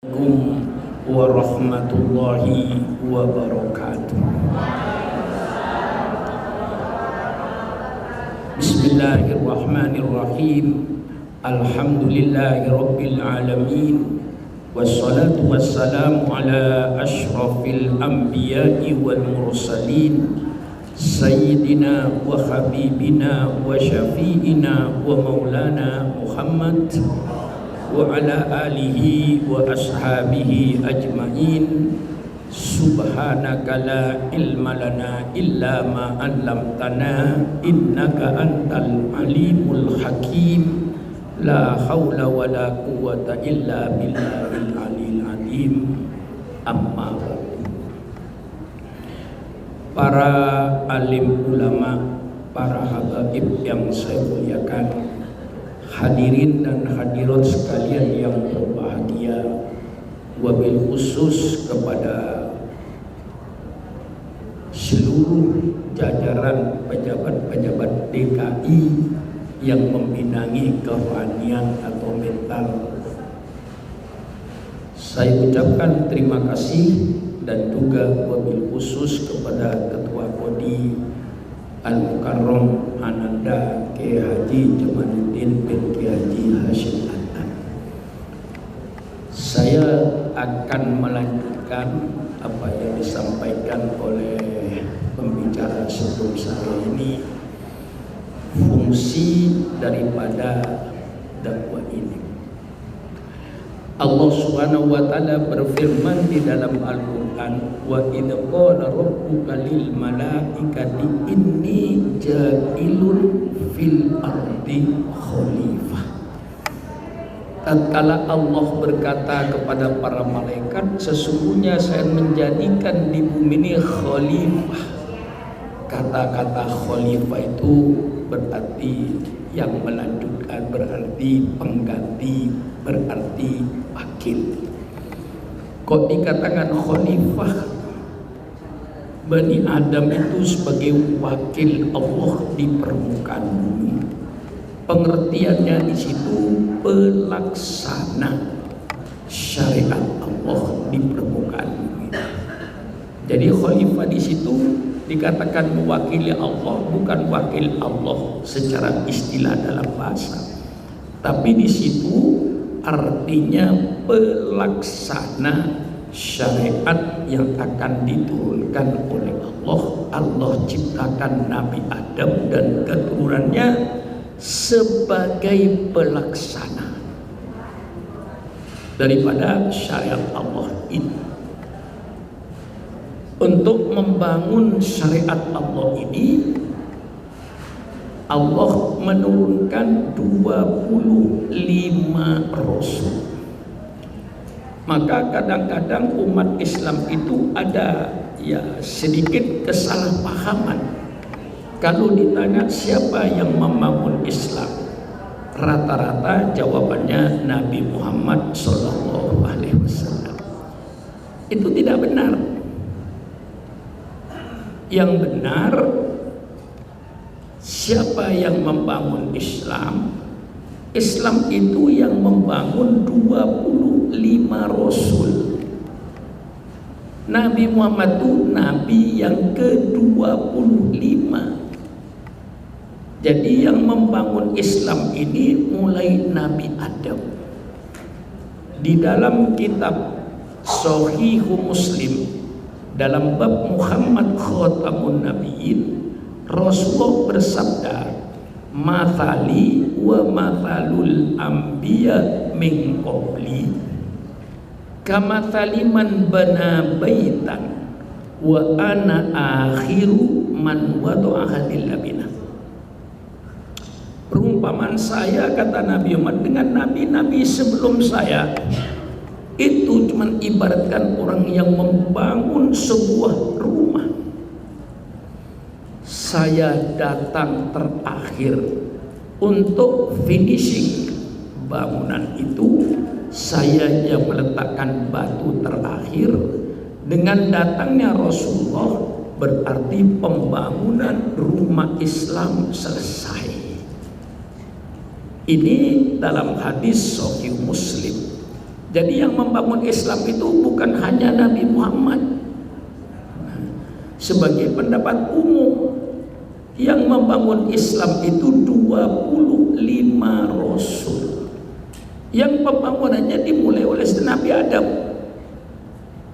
Assalamualaikum warahmatullahi wabarakatuh. Bismillahirrahmanirrahim. Alhamdulillahi rabbil alamin. Wassalatu wassalamu ala ashrafil anbiya'i wal mursalin, sayyidina wa habibina wa syafi'ina wa maulana Muhammad wa ala alihi wa ashabihi ajma'in. Subhanaka la ilma lana illa ma 'allamtana innaka antal alimul hakim. La haula wa la quwwata illa billahil aliyil azim. Amma ba'du. Para alim ulama, para habaib yang saya muliakan, hadirin dan hadirat sekalian yang berbahagia, wabil khusus kepada seluruh jajaran pejabat-pejabat DKI yang membinangi kerohanian atau mental, saya ucapkan terima kasih, dan juga wabil khusus kepada Ketua Kodi Al-Mukarram Ananda Kiai Haji Jamaluddin bin Kiai Haji Hashim Adnan. Saya akan melanjutkan apa yang disampaikan oleh pembicara sebelum saya ini, fungsi daripada dakwah ini. Allah Subhanahu wa taala berfirman di dalam Al-Qur'an, wa idz qala rabbuka lil malaikati inni ja'ilun fil ardi khalifah. Tatkala Allah berkata kepada para malaikat, sesungguhnya saya menjadikan di bumi ini khalifah. Kata-kata khalifah itu berarti yang melanjutkan, berarti pengganti, berarti wakil. Kok dikatakan khalifah? Bani Adam itu sebagai wakil Allah di permukaan bumi. Pengertiannya di situ pelaksana syariat Allah di permukaan bumi. Jadi khalifah di situ dikatakan mewakili Allah, bukan wakil Allah secara istilah dalam bahasa, tapi di situ artinya pelaksana syariat yang akan diturunkan oleh Allah. Allah ciptakan Nabi Adam dan keturunannya sebagai pelaksana daripada syariat Allah ini. Untuk membangun syariat Allah ini, Allah menurunkan 25 rasul. Maka kadang-kadang umat Islam itu ada sedikit kesalahpahaman. Kalau ditanya siapa yang membangun Islam, rata-rata jawabannya Nabi Muhammad SAW. Itu tidak benar. Yang benar, siapa yang membangun Islam? Islam itu yang membangun 25 rasul. Nabi Muhammad itu Nabi yang ke-25. Jadi yang membangun Islam ini mulai Nabi Adam. Di dalam kitab Shahihu Muslim, dalam bab Muhammad Khatamun Nabiyyin, Rasulullah bersabda, "Mathali wa mathalul anbiya min qabli kamathali man bana baitan wa ana akhiru man wada'a hadil labina." Perumpamaan saya, kata Nabi Muhammad, dengan nabi-nabi sebelum saya itu cuma ibaratkan orang yang membangun sebuah rumah. Saya datang terakhir untuk finishing bangunan itu. Saya yang meletakkan batu terakhir. Dengan datangnya Rasulullah berarti pembangunan rumah Islam selesai. Ini dalam hadis Sahih Muslim. Jadi yang membangun Islam itu bukan hanya Nabi Muhammad. Sebagai pendapat umum, yang membangun Islam itu 25 rasul. Yang pembangunannya dimulai oleh Nabi Adam.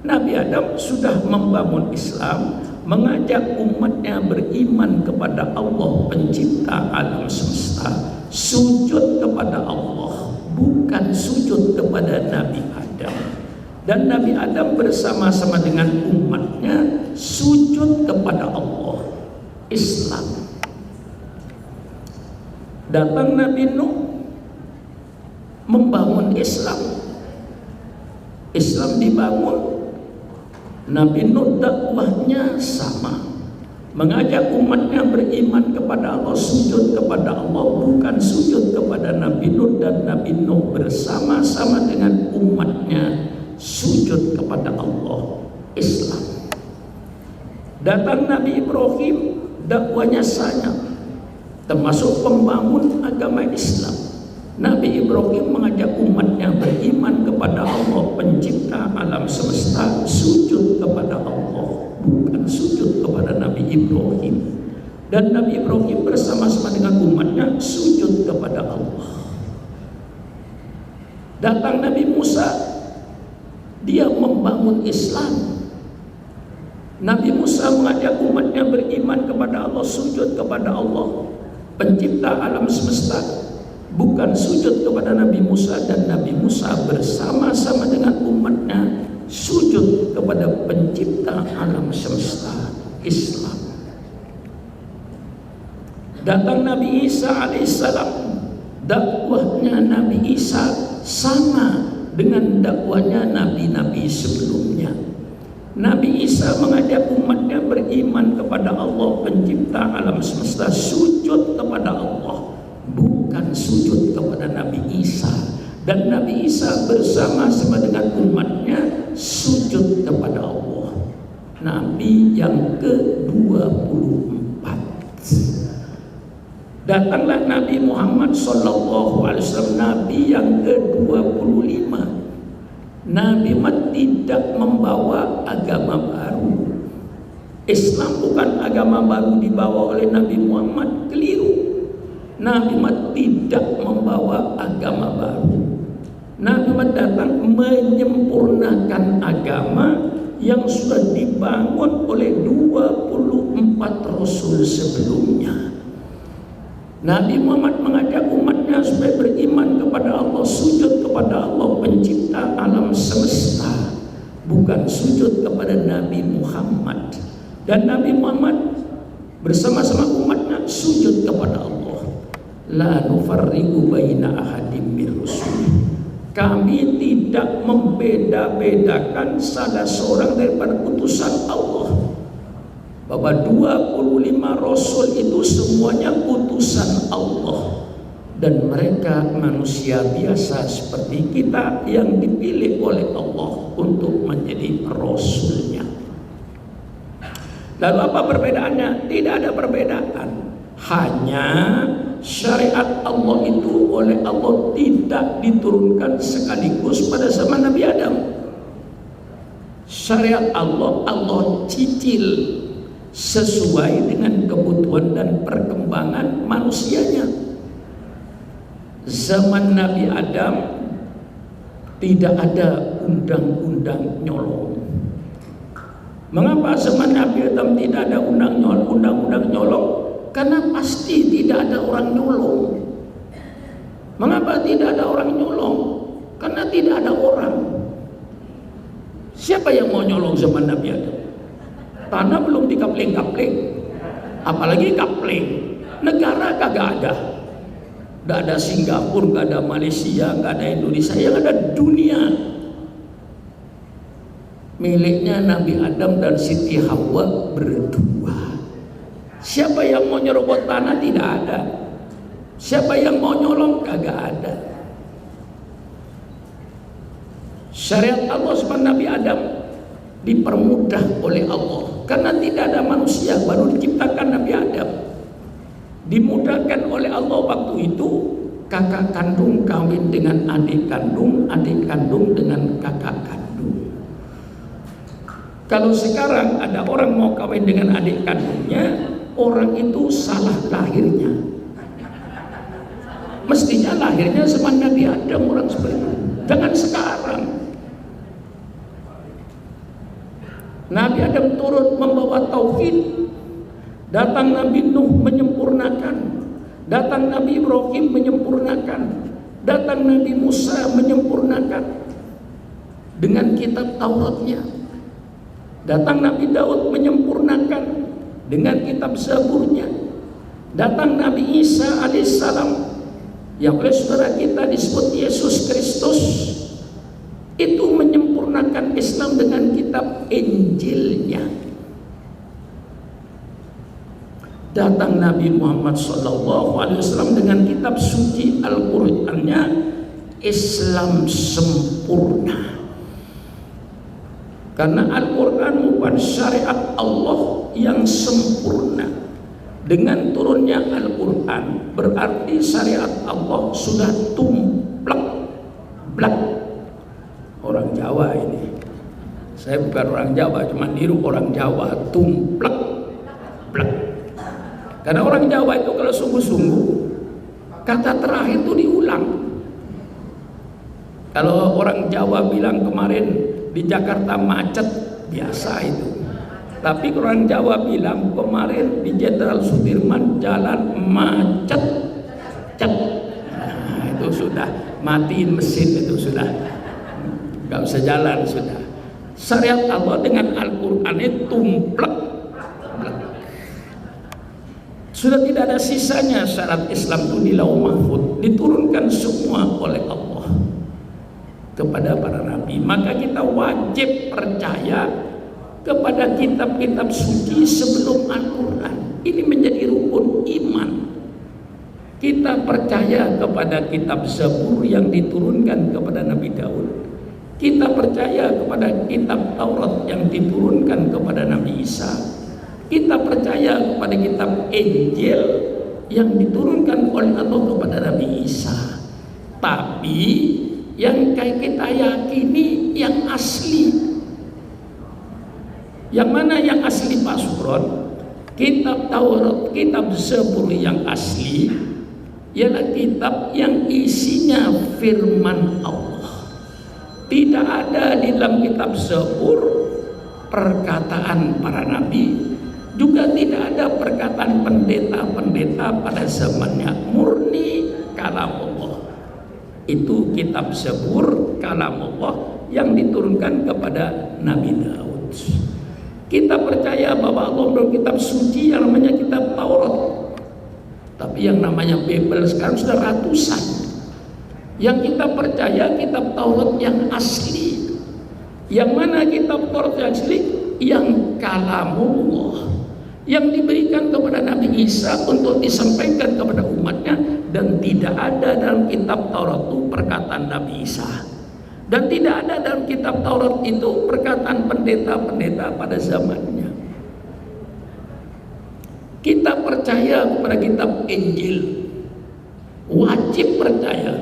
Nabi Adam sudah membangun Islam, mengajak umatnya beriman kepada Allah pencipta alam semesta, sujud kepada Allah, bukan sujud kepada Nabi Adam. Dan Nabi Adam bersama-sama dengan umatnya sujud kepada Allah, Islam. Datang Nabi Nuh membangun Islam. Islam dibangun. Nabi Nuh dakwahnya sama, mengajak umatnya beriman kepada Allah, sujud kepada Allah, bukan sujud kepada Nabi Nuh. Dan Nabi Nuh bersama-sama dengan umatnya sujud kepada Allah, Islam. Datang Nabi Ibrahim, dakwanya sama, termasuk pembangun agama Islam. Nabi Ibrahim mengajak umatnya beriman kepada Allah pencipta alam semesta, sujud kepada Allah, bukan sujud kepada Nabi Ibrahim. Dan Nabi Ibrahim bersama-sama dengan umatnya sujud kepada Allah. Datang Nabi Musa, dia membangun Islam. Nabi Musa mengajak umatnya beriman kepada Allah, sujud kepada Allah pencipta alam semesta, bukan sujud kepada Nabi Musa. Dan Nabi Musa bersama-sama dengan umatnya sujud kepada pencipta alam semesta, Islam. Datang Nabi Isa alaihissalam, dakwahnya Nabi Isa sama dengan dakwahnya nabi-nabi sebelumnya. Nabi Isa mengajak umatnya beriman kepada Allah pencipta alam semesta, sujud kepada Allah, bukan sujud kepada Nabi Isa. Dan Nabi Isa bersama-sama dengan umatnya sujud kepada Allah. Nabi yang ke-24. Datanglah Nabi Muhammad SAW, Nabi yang ke-25. Nabi Muhammad tidak membawa agama baru. Islam bukan agama baru dibawa oleh Nabi Muhammad, keliru. Nabi Muhammad tidak membawa agama baru. Nabi Muhammad datang menyempurnakan agama yang sudah dibangun oleh 24 Rasul sebelumnya. Nabi Muhammad mengajak umatnya supaya beriman kepada Allah, sujud kepada Allah pencipta alam semesta, bukan sujud kepada Nabi Muhammad. Dan Nabi Muhammad bersama-sama umatnya sujud kepada Allah. La nufarriqu baina ahadim min rusuli. Kami tidak membeda-bedakan salah seorang daripada utusan Allah. Bahwa 25 Rasul itu semuanya utusan Allah, dan mereka manusia biasa seperti kita yang dipilih oleh Allah untuk menjadi Rasulnya. Lalu apa perbedaannya? Tidak ada perbedaan, hanya syariat Allah itu oleh Allah tidak diturunkan sekaligus pada zaman Nabi Adam. Syariat Allah, Allah cicil sesuai dengan kebutuhan dan perkembangan manusianya. Zaman Nabi Adam tidak ada undang-undang nyolong. Mengapa zaman Nabi Adam tidak ada undang-undang nyolong? Karena pasti tidak ada orang nyolong. Mengapa tidak ada orang nyolong? Karena tidak ada orang. Siapa yang mau nyolong zaman Nabi Adam? Tanah belum dikapling-kapling, apalagi kapling. Negara kagak ada. Gak ada Singapura, gak ada Malaysia, gak ada Indonesia, yang ada dunia. Miliknya Nabi Adam dan Siti Hawa berdua. Siapa yang mau nyerobot tanah? Tidak ada. Siapa yang mau nyolong? Kagak ada. Syariat Allah seperti Nabi Adam dipermudah oleh Allah karena tidak ada manusia, baru diciptakan Nabi Adam. Dimudahkan oleh Allah waktu itu kakak kandung kawin dengan adik kandung dengan kakak kandung. Kalau sekarang ada orang mau kawin dengan adik kandungnya, orang itu salah lahirnya. Mestinya lahirnya zaman Nabi Adam orang seperti itu. Jangan sekarang. Nabi Adam turun membawa tauhid. Datang Nabi Nuh menyempurnakan. Datang Nabi Ibrahim menyempurnakan. Datang Nabi Musa menyempurnakan dengan kitab Tauratnya. Datang Nabi Daud menyempurnakan dengan kitab Zaburnya. Datang Nabi Isa alaihissalam yang oleh saudara kita disebut Yesus Kristus, itu menyempurnakan Islam dengan kitab Injilnya. Datang Nabi Muhammad SAW dengan kitab suci Al-Qur'annya. Islam sempurna karena Al-Quran merupakan syariat Allah yang sempurna. Dengan turunnya Al-Quran berarti syariat Allah sudah tumplek blak. Orang Jawa ini, saya bukan orang Jawa, cuma niru orang Jawa, tumplek blak. Karena orang Jawa itu kalau sungguh-sungguh kata terakhir itu diulang. Kalau orang Jawa bilang kemarin di Jakarta macet, biasa itu. Tapi orang Jawa bilang kemarin di Jenderal Sudirman jalan macet, nah, itu sudah matiin mesin, itu sudah nggak usah jalan sudah. Syariat Allah dengan Al-Quran itu tumplek. Sudah tidak ada sisanya syarat Islam itu di Lauh Mahfuz, diturunkan semua oleh Allah kepada para nabi. Maka kita wajib percaya kepada kitab-kitab suci sebelum Al-Quran. Ini menjadi rukun iman. Kita percaya kepada kitab Zabur yang diturunkan kepada Nabi Daud. Kita percaya kepada kitab Taurat yang diturunkan kepada Nabi Isa. Kita percaya kepada kitab Injil yang diturunkan oleh Allah kepada Nabi Isa. Tapi yang kayak kita yakini yang asli. Yang mana yang asli Pak Sugron? Kitab Taurat, kitab Zabur yang asli ialah kitab yang isinya firman Allah. Tidak ada di dalam kitab Zabur perkataan para nabi, juga tidak ada perkataan pendeta-pendeta pada zamannya. Murni kalam Allah. Itu kitab Zabur, kalam Allah yang diturunkan kepada Nabi Daud. Kita percaya bahwa Allah memberi kitab suci yang namanya kitab Taurat. Tapi yang namanya Bible sekarang sudah ratusan. Yang kita percaya kitab Taurat yang asli. Yang mana kitab Taurat yang asli? Yang kalamullah, yang diberikan kepada Nabi Isa untuk disampaikan kepada umatnya. Dan tidak ada dalam kitab Taurat itu perkataan Nabi Isa. Dan tidak ada dalam kitab Taurat itu perkataan pendeta-pendeta pada zamannya. Kita percaya kepada kitab Injil. Wajib percaya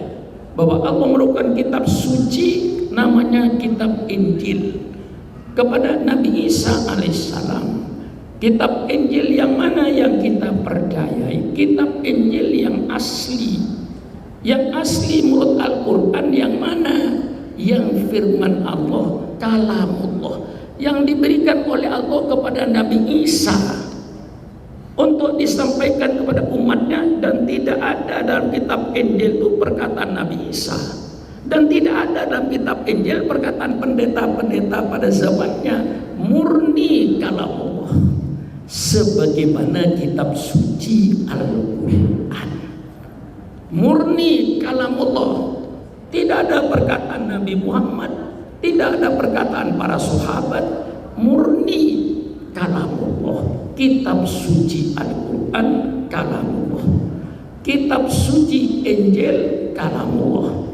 bahwa Allah merupakan kitab suci namanya kitab Injil kepada Nabi Isa alaihissalam. Kitab Injil yang mana yang kita percayai? Kitab Injil yang asli. Yang asli menurut Al-Quran yang mana? Yang firman Allah, kalamullah, yang diberikan oleh Allah kepada Nabi Isa untuk disampaikan kepada umatnya. Dan tidak ada dalam kitab Injil itu perkataan Nabi Isa. Dan tidak ada dalam kitab Injil perkataan pendeta-pendeta pada zamannya. Murni kalamullah, sebagaimana kitab suci Al-Quran. Murni kalamullah. Tidak ada perkataan Nabi Muhammad, tidak ada perkataan para sahabat. Murni kalamullah. Kitab suci Al-Quran kalamullah. Kitab suci Injil kalamullah.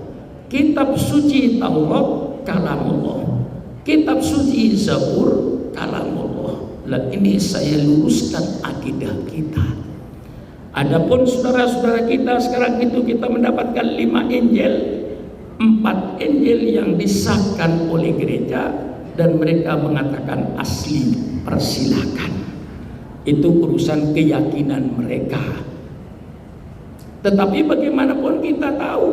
Kitab suci Taurat kalamullah. Kitab suci Zabur kalamullah. Lah ini saya luruskan akidah kita. Adapun saudara-saudara kita sekarang itu kita mendapatkan 5 Injil, 4 Injil yang disahkan oleh gereja dan mereka mengatakan asli, persilakan. Itu urusan keyakinan mereka. Tetapi bagaimanapun kita tahu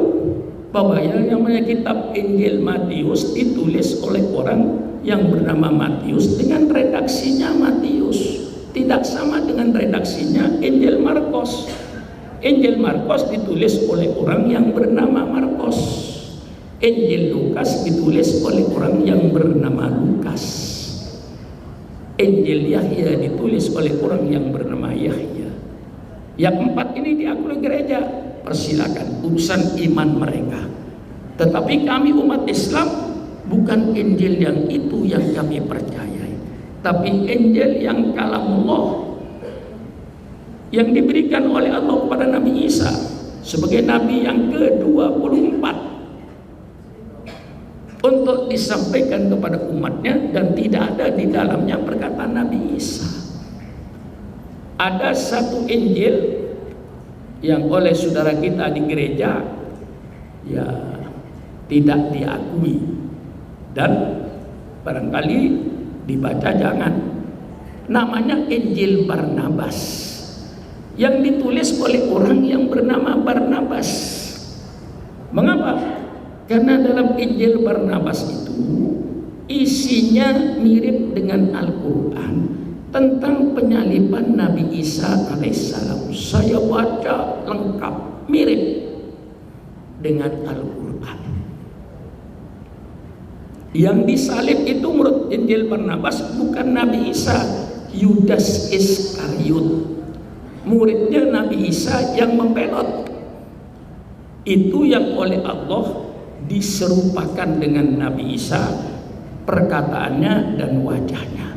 bahwa yang namanya kitab Injil Matius ditulis oleh orang yang bernama Matius dengan redaksinya Matius. Tidak sama dengan redaksinya Injil Markos. Injil Markos ditulis oleh orang yang bernama Markos. Injil Lukas ditulis oleh orang yang bernama Lukas. Injil Yahya ditulis oleh orang yang bernama Yahya. Yang 4 ini diakui gereja, persilakan, urusan iman mereka. Tetapi kami umat Islam bukan Injil yang itu yang kami percayai, tapi Injil yang kalamullah yang diberikan oleh Allah kepada Nabi Isa sebagai Nabi yang ke-24 untuk disampaikan kepada umatnya, dan tidak ada di dalamnya perkataan Nabi Isa. Ada satu Injil yang oleh saudara kita di gereja ya tidak diakui dan barangkali dibaca jangan. Namanya Injil Barnabas yang ditulis oleh orang yang bernama Barnabas. Mengapa? Karena dalam Injil Barnabas itu isinya mirip dengan Al-Quran tentang penyaliban Nabi Isa alaihissalam. Saya baca lengkap, mirip dengan Al-Quran. Yang disalib itu menurut Injil Barnabas bukan Nabi Isa, Yudas Iskariot, muridnya Nabi Isa yang membelot. Itu yang oleh Allah diserupakan dengan Nabi Isa, perkataannya dan wajahnya,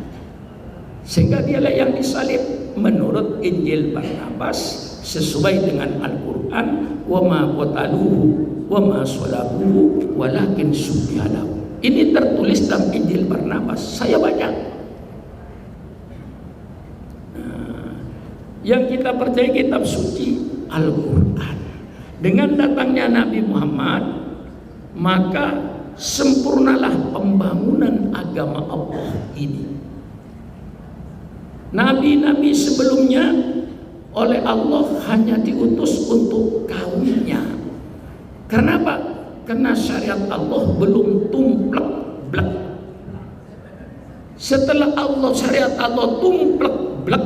sehingga dialah yang disalib menurut Injil Barnabas sesuai dengan Al-Quran. Wa ma qataluhu wa ma salabuhu walakin syubbiha lahu. Ini tertulis dalam Injil Barnabas, saya baca. Yang kita percaya kitab suci Al-Quran. Dengan datangnya Nabi Muhammad, maka sempurnalah pembangunan agama Allah ini. Nabi-nabi sebelumnya oleh Allah hanya diutus untuk kaumnya. Kenapa? Karena syariat Allah belum tumplek-blek. Setelah syariat Allah tumplek-blek,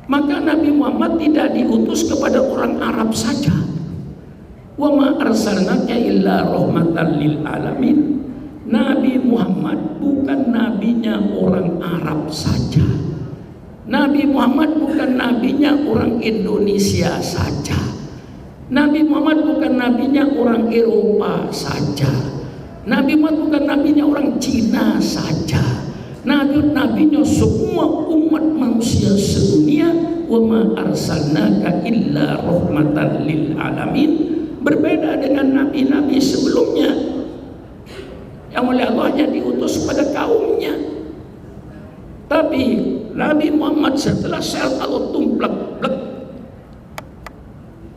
maka Nabi Muhammad tidak diutus kepada orang Arab saja. Wa ma arsalnaka illa rahmatan lil alamin. Nabi Muhammad bukan nabinya orang Arab saja. Nabi Muhammad bukan nabinya orang Indonesia saja. Nabi Muhammad bukan nabinya orang Eropa saja. Nabi Muhammad bukan nabinya orang Cina saja. Nabinya semua umat manusia sedunia. Wa ma arsalnaka illa rahmatan lil alamin. Berbeda dengan nabi-nabi sebelumnya yang oleh Allah hanya diutus pada kaumnya. Tapi Nabi Muhammad setelah syariat Allah tumplek-blek,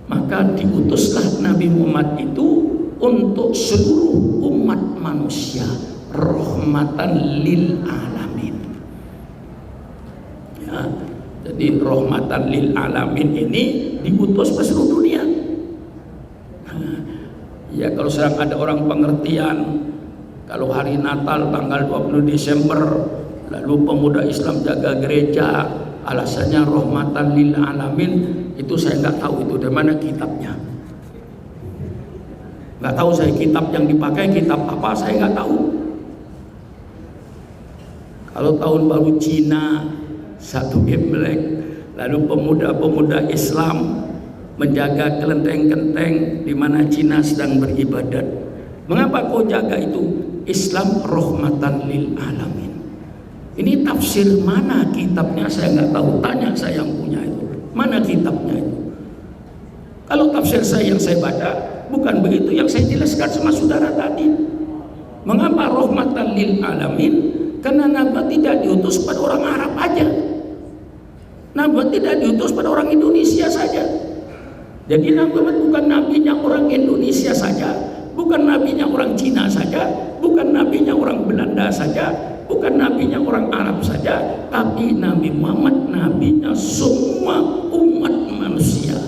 maka diutuslah Nabi Muhammad itu untuk seluruh umat manusia, rahmatan lil alamin. Ya, jadi rahmatan lil alamin ini diutus ke seluruh dunia. Ya, kalau sedang ada orang pengertian, kalau hari Natal tanggal 20 Desember lalu pemuda Islam jaga gereja alasannya rahmatan lil alamin, itu saya nggak tahu itu dari mana kitabnya. Nggak tahu saya kitab yang dipakai kitab apa, saya nggak tahu. Kalau tahun baru Cina satu Imlek, lalu pemuda-pemuda Islam menjaga kelenteng-kelenteng di mana Cina sedang beribadat. Mengapa kau jaga itu? Islam rahmatan lil alamin. Ini tafsir mana kitabnya saya nggak tahu. Tanya saya yang punya itu. Mana kitabnya itu? Kalau tafsir saya yang saya baca bukan begitu yang saya jelaskan sama saudara tadi. Mengapa rahmatan lil alamin? Karena Nabi tidak diutus pada orang Arab aja. Nabi tidak diutus pada orang Indonesia saja. Jadi Nabi bukan nabinya orang Indonesia saja, bukan nabinya orang Cina saja, bukan nabinya orang Belanda saja, bukan nabinya orang Arab saja, tapi Nabi Muhammad nabinya semua umat manusia.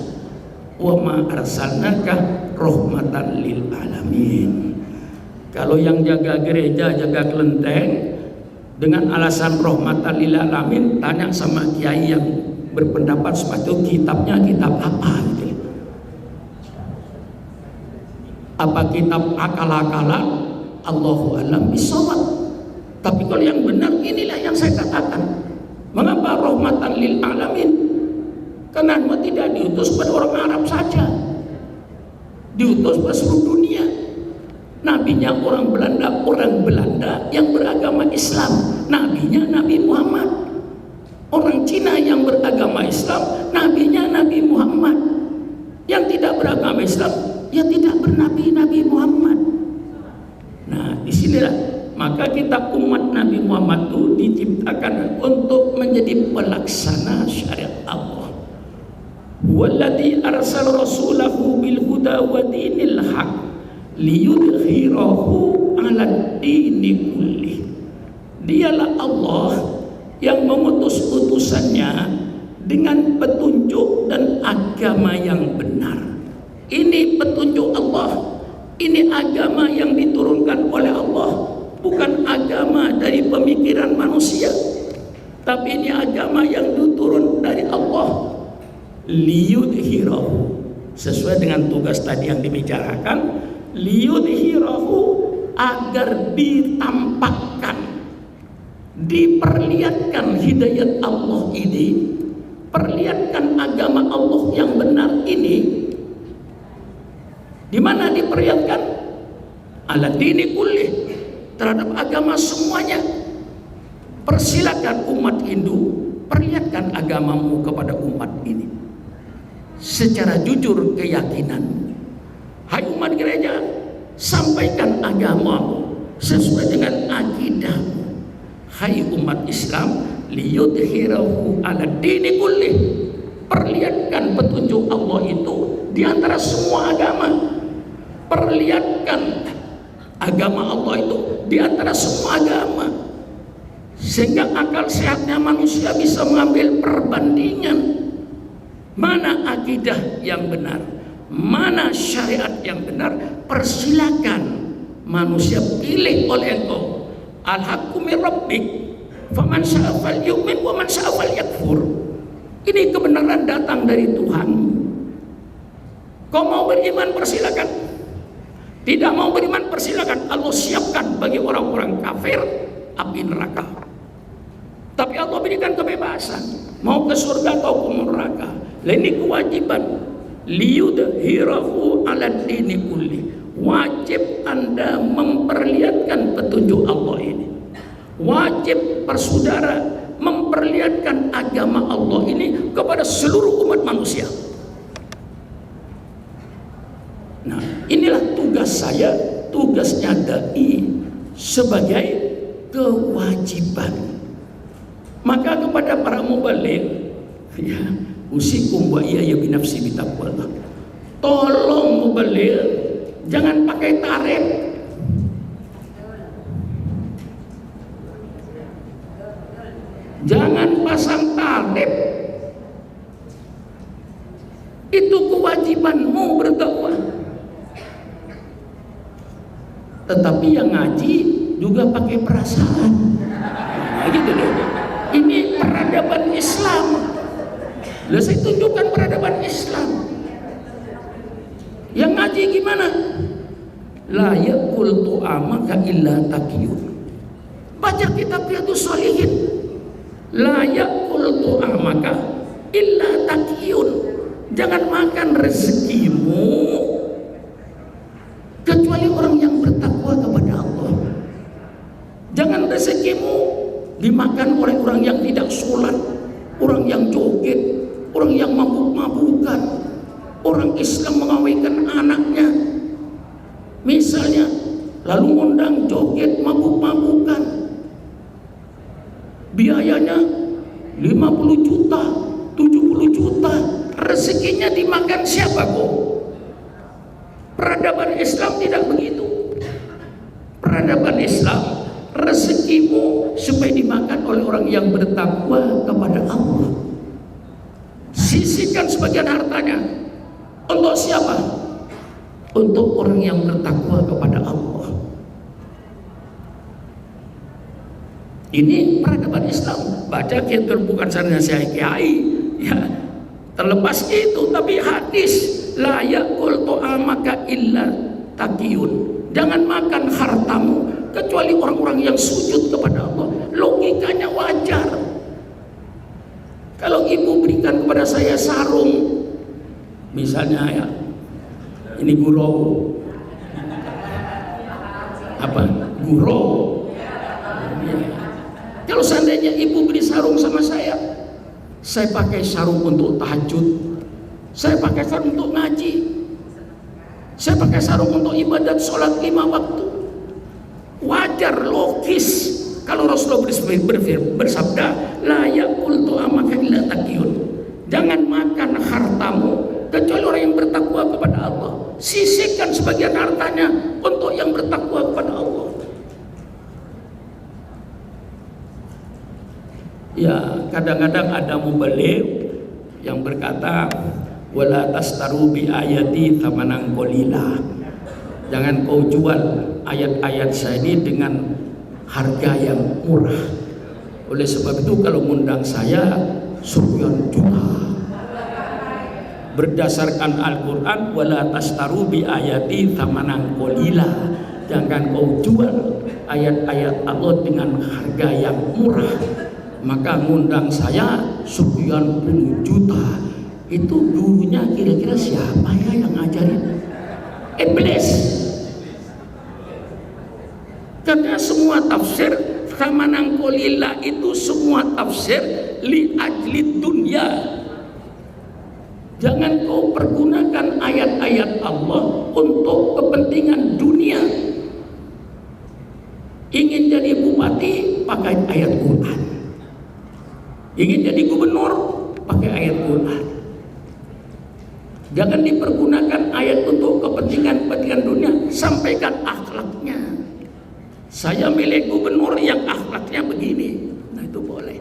Wa ma arsalnaka rahmatan lil alamin. Kalau yang jaga gereja, jaga kelenteng dengan alasan rahmatan lil alamin, tanya sama kiai yang berpendapat seperti itu, kitabnya kitab apa gitu. Apa kitab akal-akalan? Allahu a'lam bishawab. Tapi kalau yang benar, inilah yang saya katakan. Mengapa rahmatan lil alamin? Karena tidak diutus pada orang Arab saja, diutus pada seluruh dunia. Nabinya orang Belanda yang beragama Islam, nabinya Nabi Muhammad. Orang Cina yang beragama Islam, nabinya Nabi Muhammad. Yang tidak beragama Islam, ya tidak bernabi Nabi Muhammad. Nah, disinilah maka kita umat Nabi Muhammad itu diciptakan untuk menjadi pelaksana syariat Allah. Walladzi arsala rasulahu bil huda wa dinil haq liyudhhirahu 'alad dini kulli. Dialah Allah yang mengutus utusannya dengan petunjuk dan agama yang benar. Ini petunjuk Allah, ini agama yang diturunkan oleh Allah, bukan agama dari pemikiran manusia, tapi ini agama yang diturun dari Allah. Liyudhhirahu, sesuai dengan tugas tadi yang dibicarakan, liyudhhirahu, agar ditampakkan, diperlihatkan hidayat Allah ini, perlihatkan agama Allah yang benar ini. Di mana diperlihatkan? Ala dini kulli, terhadap agama semuanya. Persilakan umat Hindu, perlihatkan agamamu kepada umat ini secara jujur keyakinan. Hai umat gereja, sampaikan agamamu sesuai dengan akidahmu. Hai umat Islam, liyudhhirahu 'ala dini kulli, perlihatkan petunjuk Allah itu di antara semua agama. Perlihatkan agama Allah itu di antara semua agama, sehingga akal sehatnya manusia bisa mengambil perbandingan mana akidah yang benar, mana syariat yang benar. Persilakan manusia, pilih oleh engkau. Al-haqqu min rabbik, faman syaa falyu'min wa man syaa falyakfur. Ini kebenaran datang dari Tuhan. Kau mau beriman, persilakan. Tidak mau beriman, persilakan. Allah siapkan bagi orang-orang kafir api neraka. Tapi Allah berikan kebebasan, mau ke surga atau ke neraka. Ini kewajiban. Liyudhhirahu 'ala dini kulli. Wajib Anda memperlihatkan petunjuk Allah ini. Wajib persaudara memperlihatkan agama Allah ini kepada seluruh umat manusia. Nah, inilah tugas saya, tugasnya dai sebagai kewajiban. Maka kepada para mubaligh, ya, usikum wa iyaya binafsi bitaqwallah. Tolong mubaligh, jangan pakai tarif. Jangan pasang tarif. Itu kewajibanmu berdakwah. Tetapi yang ngaji juga pakai perasaan. Nah, gitu loh. Ini peradaban Islam. Lah saya tunjukkan peradaban Islam. Yang ngaji gimana? La yaqul tu'amaka illa taqiyun. Baca kitab Riyadhus Shalihin. La yaqul tu'amaka illa taqiyun. Jangan makan rezekimu kecuali orang yang bertakwa kepada Allah. Jangan rezekimu dimakan oleh orang yang tidak sholat, orang yang joget, orang yang mabuk-mabukan, orang Islam mengawinkan anaknya misalnya, lalu ngundang joget mabuk-mabukan, biayanya 50 juta, makan siapa kok? Peradaban Islam tidak begitu. Peradaban Islam, rezekimu supaya dimakan oleh orang yang bertakwa kepada Allah. Sisihkan sebagian hartanya. Untuk siapa? Untuk orang yang bertakwa kepada Allah. Ini peradaban Islam. Baca kitab bukan sarana saya kiai, ya. Terlepas itu, tapi hadis la yakul to'amaka illa taqiyun. Jangan makan hartamu kecuali orang-orang yang sujud kepada Allah. Logikanya wajar. Kalau ibu berikan kepada saya sarung, misalnya ya, ini gurau, apa? Gurau. Ya. Kalau seandainya ibu beri sarung sama saya pakai sarung untuk tahajud, saya pakai sarung untuk ngaji, saya pakai sarung untuk ibadat sholat 5 waktu. Wajar, logis. Kalau Rasulullah bersabda, la yakul to'amaka illa taqiyun. Jangan makan hartamu kecuali orang yang bertakwa kepada Allah. Sisihkan sebagian hartanya untuk yang bertakwa kepada Allah. Ya, kadang-kadang ada mubalik yang berkata, wala tastaru bi ayati thamanan qalila. Jangan kau jual ayat-ayat saya ini dengan harga yang murah. Oleh sebab itu kalau mengundang saya sekian juta. Berdasarkan Al-Quran, wala tastaru bi ayati thamanan qalila. Jangan kau jual ayat-ayat Allah dengan harga yang murah. Maka ngundang saya sekian puluh juta. Itu gurunya kira-kira siapa ya yang ngajarin? Iblis. Karena semua tafsir thamanan qalila itu semua tafsir li ajli dunya. Jangan kau pergunakan ayat-ayat Allah untuk kepentingan dunia. Ingin jadi bupati, pakai ayat Quran. Ingin jadi gubernur, pakai ayat Quran. Jangan dipergunakan ayat untuk kepentingan dunia. Sampaikan akhlaknya. Saya milih gubernur yang akhlaknya begini. Nah itu boleh.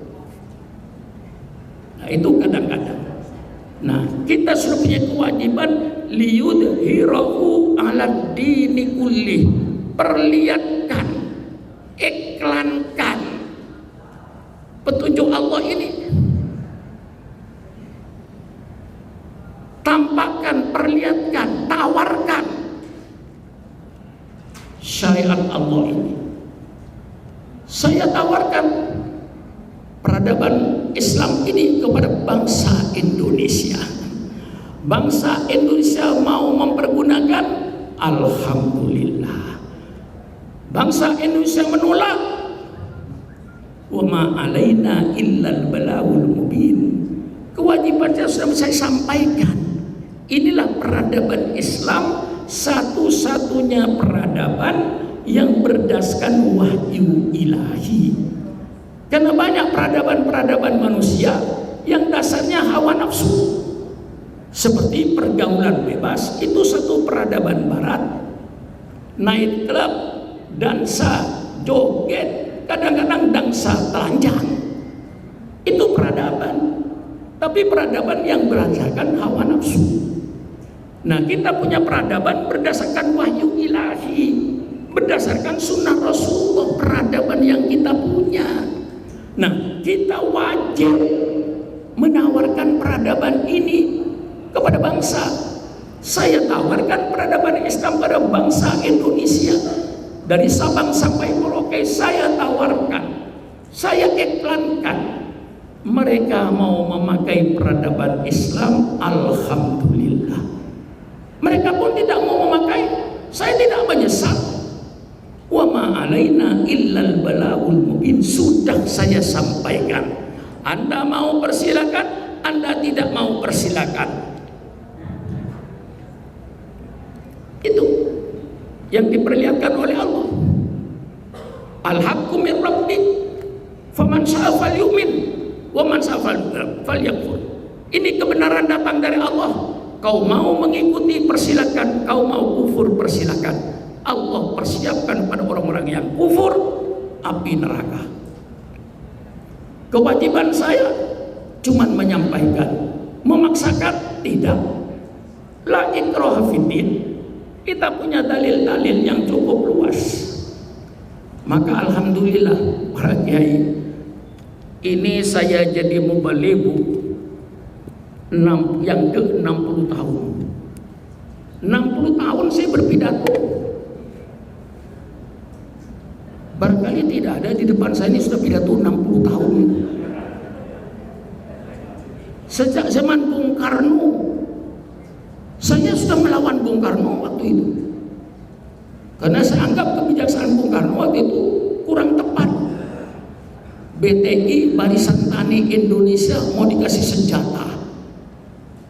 Nah itu kadang-kadang. Nah kita sudah punya kewajiban liyudhirahu ala dini kullih. Perlihatkan, iklankan petunjuk Allah ini. Tampakkan, perlihatkan, tawarkan syariat Allah ini. Saya tawarkan peradaban Islam ini kepada bangsa Indonesia. Bangsa Indonesia mau mempergunakan, alhamdulillah. Bangsa Indonesia menolak, wa ma alaina illal balagul mubin. Kewajibannya sudah saya sampaikan. Inilah peradaban Islam, satu-satunya peradaban yang berdasarkan wahyu ilahi. Karena banyak peradaban-peradaban manusia yang dasarnya hawa nafsu. Seperti pergaulan bebas, itu satu peradaban barat. Night club, dansa, joget, kadang-kadang dansa telanjang. Itu peradaban. Tapi peradaban yang berdasarkan hawa nafsu. Nah kita punya peradaban berdasarkan wahyu ilahi, berdasarkan sunnah Rasulullah, peradaban yang kita punya. Nah kita wajib menawarkan peradaban ini kepada bangsa. Saya tawarkan peradaban Islam pada bangsa Indonesia. Dari Sabang sampai Merauke saya tawarkan, saya iklankan. Mereka mau memakai peradaban Islam, alhamdulillah. Mereka pun tidak mau memakai, saya tidak menyesal. Wa ma alaina illal balagul mubin. Sudah saya sampaikan. Anda mau persilakan, Anda tidak mau persilakan. Itu yang diperlihatkan oleh Allah. Al-haqqu min rabbik faman syaa falyu'min wa man syaa falyakfur. Ini kebenaran datang dari Allah. Kau mau mengikuti persilakan, kau mau kufur persilakan. Allah persiapkan pada orang-orang yang kufur api neraka. Kewajiban saya cuman menyampaikan, memaksakan tidak. La ikraha fiddin. Kita punya dalil-dalil yang cukup luas. Maka alhamdulillah para kiai, ini saya jadi mubaligh yang ke-60 tahun. 60 tahun saya berpidato. Barangkali tidak ada di depan saya ini sudah pidato 60 tahun. Sejak zaman Bung Karno, saya sudah melawan Bung Karno waktu itu. Karena saya anggap kebijaksanaan Bung Karno waktu itu kurang tepat. BTI, Barisan Tani Indonesia, mau dikasih senjata,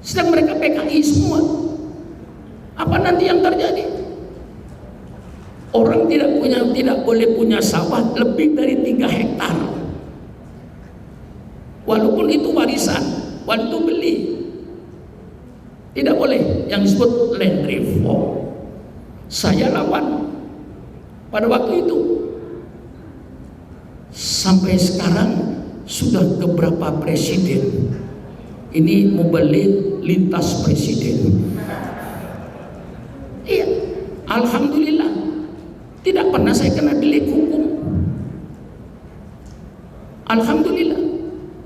sedang mereka PKI semua. Apa nanti yang terjadi? Orang tidak boleh punya sawah lebih dari 3 hektar. Walaupun itu warisan, waktu beli tidak boleh, yang disebut land reform. Saya lawan pada waktu itu. Sampai sekarang sudah beberapa presiden. Ini mubaligh lintas presiden. Iya, alhamdulillah tidak pernah saya kena delik hukum. Alhamdulillah.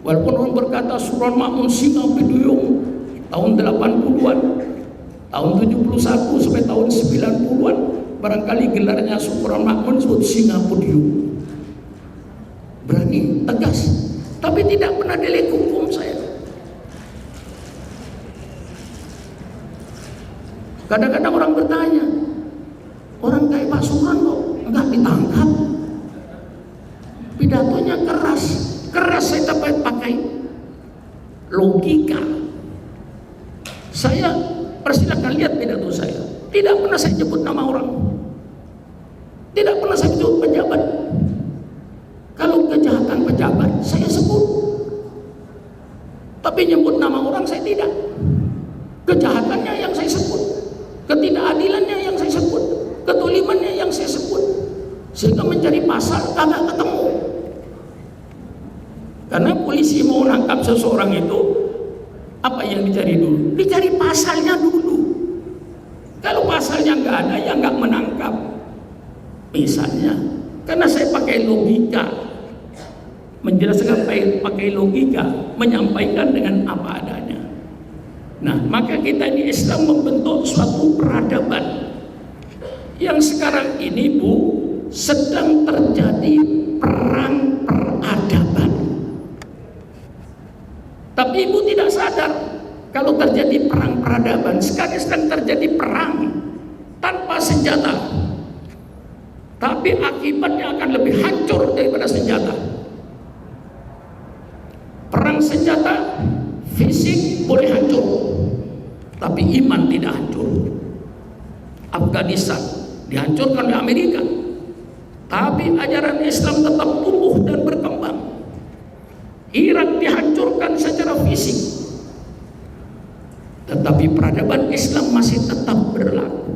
Walaupun orang berkata Suran Makmun Singa Biduyung tahun 80-an, tahun 71 sampai tahun 90-an, barangkali gelarnya Suran Makmun disebut Singa Biduyung. Berani, tegas, tapi tidak pernah delik hukum saya. Kadang-kadang orang bertanya, orang kayak Pak Suran kok enggak ditangkap? Pidatonya keras saya pakai logika. Saya persilakan lihat pidato saya. Tidak pernah saya sebut nama orang. Tidak pernah saya sebut pejabat. Kalau kejahatan pejabat saya sebut. Tapi nyebut nama orang saya tidak. Kejahatannya yang saya sebut. Ketidakadilannya yang saya sebut, ketulimannya yang saya sebut, sehingga mencari pasal kagak ketemu. Karena polisi mau nangkap seseorang itu, apa yang dicari dulu? Dicari pasalnya dulu. Kalau pasalnya nggak ada, ya nggak menangkap. Misalnya, karena saya pakai logika, menjelaskan pakai logika, menyampaikan dengan apa adanya. Nah, maka kita di Islam membentuk suatu peradaban yang sekarang ini, Bu, sedang terjadi perang peradaban. Tapi Ibu tidak sadar kalau terjadi perang peradaban. Sekarang sedang terjadi perang tanpa senjata, tapi akibatnya akan lebih hancur daripada senjata. Perang senjata fisik boleh hancur, tapi iman tidak hancur. Afghanistan dihancurkan oleh Amerika, tapi ajaran Islam tetap tumbuh dan berkembang. Irak dihancurkan secara fisik, tetapi peradaban Islam masih tetap berlaku.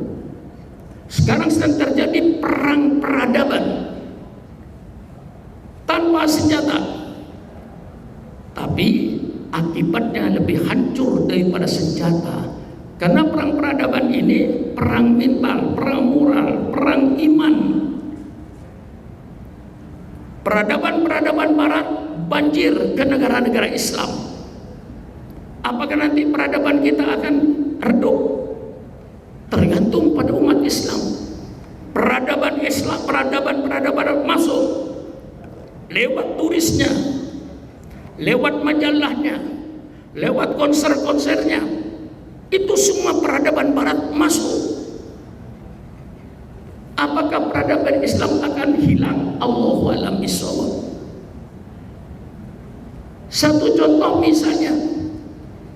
Sekarang sedang terjadi perang peradaban tanpa senjata, tapi akibatnya lebih hancur daripada senjata. Karena perang peradaban ini perang mental, perang moral, perang iman. Peradaban-peradaban barat banjir ke negara-negara Islam. Apakah nanti peradaban kita akan redup? Tergantung pada umat Islam. Peradaban Islam, peradaban masuk lewat turisnya, lewat majalahnya, lewat konser-konsernya. Itu semua peradaban barat masuk. Apakah peradaban Islam akan hilang? Allahu a'lam bishawab. Satu contoh misalnya,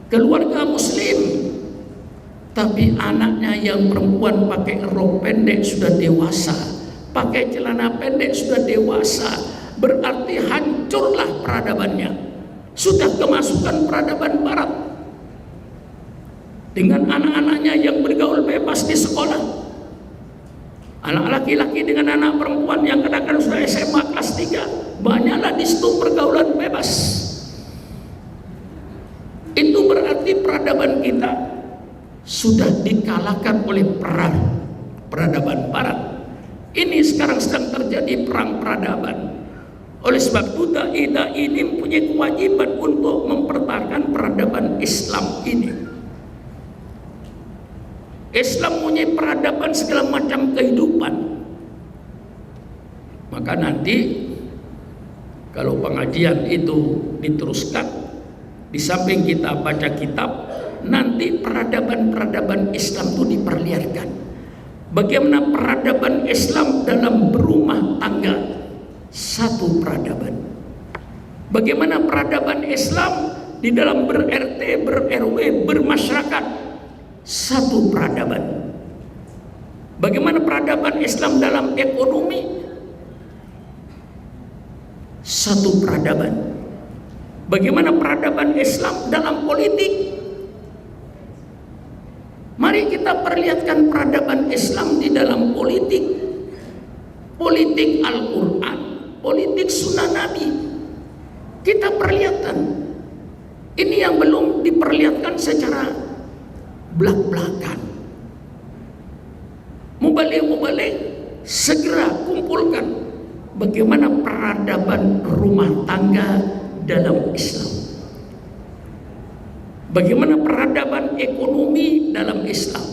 keluarga muslim, tapi anaknya yang perempuan pakai rok pendek sudah dewasa, pakai celana pendek sudah dewasa, berarti hancurlah peradabannya. Sudah kemasukan peradaban barat. dengan anak-anaknya yang bergaul bebas di sekolah, anak laki-laki dengan anak perempuan yang kadang-kadang sudah SMA kelas 3, banyaklah di situ pergaulan bebas. Itu berarti peradaban kita sudah dikalahkan oleh peradaban barat. Ini sekarang sedang terjadi perang peradaban. Oleh sebab itu dai ini mempunyai kewajiban untuk mempertahankan peradaban Islam ini. Islam mempunyai peradaban segala macam kehidupan. Maka nanti kalau pengajian itu diteruskan, di samping kita baca kitab, nanti peradaban-peradaban Islam itu diperlihatkan. Bagaimana peradaban Islam dalam berumah tangga, satu peradaban. Bagaimana peradaban Islam di dalam ber-RT, ber-RW, bermasyarakat, satu peradaban. Bagaimana peradaban Islam dalam ekonomi, satu peradaban. Bagaimana peradaban Islam dalam politik. Mari kita perlihatkan peradaban Islam di dalam politik. Politik Al-Quran, politik Sunnah Nabi. Kita perlihatkan. Ini yang belum diperlihatkan secara belak-belakan. Mubalik segera kumpulkan bagaimana peradaban rumah tangga dalam Islam. Bagaimana peradaban ekonomi dalam Islam.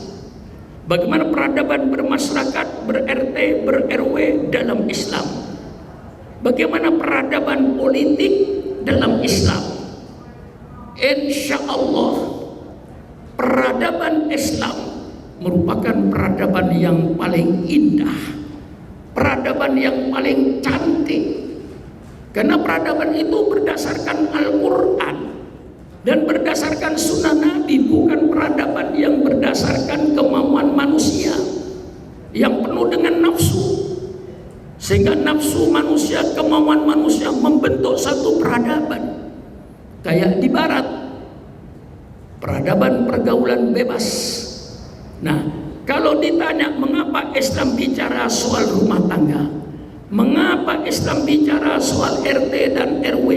Bagaimana peradaban bermasyarakat, ber-RT, ber-RW dalam Islam. Bagaimana peradaban politik dalam Islam. Insya Allah peradaban Islam merupakan peradaban yang paling indah, peradaban yang paling cantik. Karena peradaban itu berdasarkan Al-Quran dan berdasarkan Sunnah Nabi, bukan peradaban yang berdasarkan kemauan manusia yang penuh dengan nafsu. Sehingga nafsu manusia, kemauan manusia membentuk satu peradaban. Kayak di barat, peradaban pergaulan bebas. Nah, kalau ditanya mengapa Islam bicara soal rumah tangga, mengapa Islam bicara soal RT dan RW,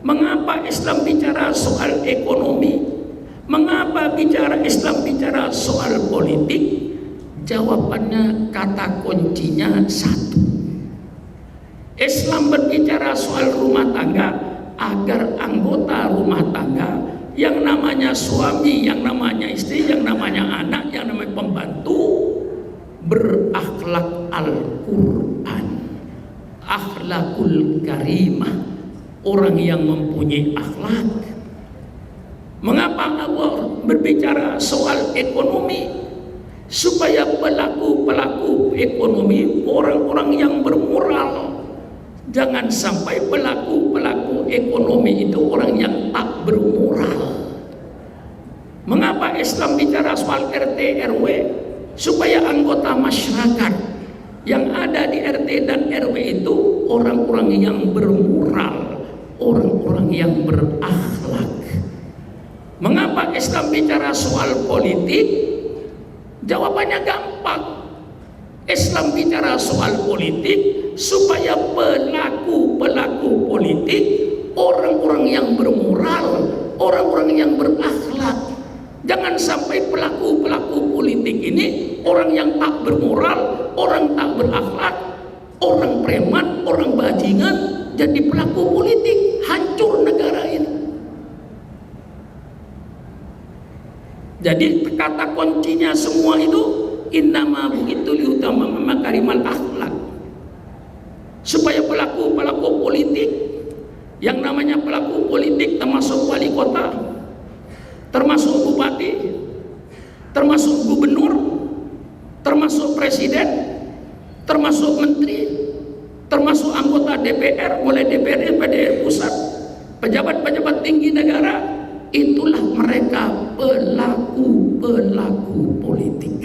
mengapa Islam bicara soal ekonomi, mengapa Islam bicara soal politik, jawabannya kata kuncinya satu. Islam berbicara soal rumah tangga agar anggota rumah tangga, yang namanya suami, yang namanya istri, yang namanya anak, yang namanya pembantu, berakhlak Al-Quran, akhlakul karimah, orang yang mempunyai akhlak. Mengapa Allah berbicara soal ekonomi? Supaya pelaku-pelaku ekonomi orang-orang yang bermoral. Jangan sampai pelaku-pelaku ekonomi itu orang yang tak bermoral. Mengapa Islam bicara soal RT RW? Supaya anggota masyarakat yang ada di RT dan RW itu orang-orang yang bermoral, orang-orang yang berakhlak. Mengapa Islam bicara soal politik? Jawabannya gampang. Islam bicara soal politik supaya pelaku-pelaku politik orang-orang yang bermoral, orang-orang yang berakhlak. Jangan sampai pelaku-pelaku politik ini orang yang tak bermoral, orang tak berakhlak, orang preman, orang bajingan jadi pelaku politik, hancur negara ini. Jadi kata kuncinya semua itu innama bu'itu liutama makarimal akhlak. Supaya pelaku-pelaku politik, yang namanya pelaku politik termasuk wali kota, termasuk bupati, termasuk gubernur, termasuk presiden, termasuk menteri, termasuk anggota DPR, mulai DPR, DPR pusat, pejabat-pejabat tinggi negara, itulah mereka pelaku-pelaku politik.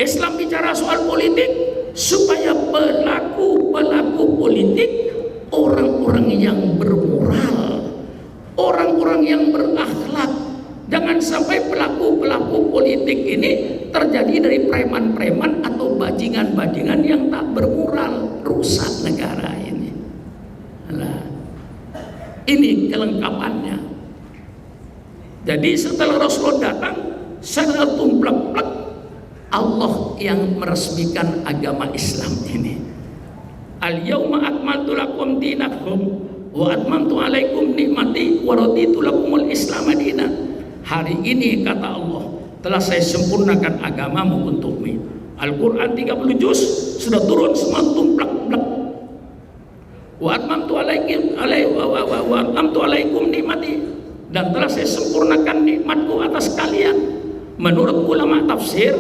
Islam bicara soal politik supaya pelaku-pelaku politik orang-orang yang bermoral, orang-orang yang berakhlak. Jangan Jangan sampai pelaku-pelaku politik ini terjadi dari preman-preman atau bajingan-bajingan yang tak bermoral, rusak negara ini. Nah, ini kelengkapannya. Jadi setelah Rasulullah datang, secara tumplek-plek Allah yang meresmikan agama Islam ini. Al-yauma akmaltu lakum dinakum wa atmamtu alaikum nikmati wa raditu lakumul Islam dinan. Hari ini kata Allah, telah saya sempurnakan agamamu untukmu. Al-Quran 30 juz sudah turun semua tumplek-plek. Wa atmamtu alaikum nikmati, dan telah saya sempurnakan nikmatku atas kalian. Menurut ulama tafsir,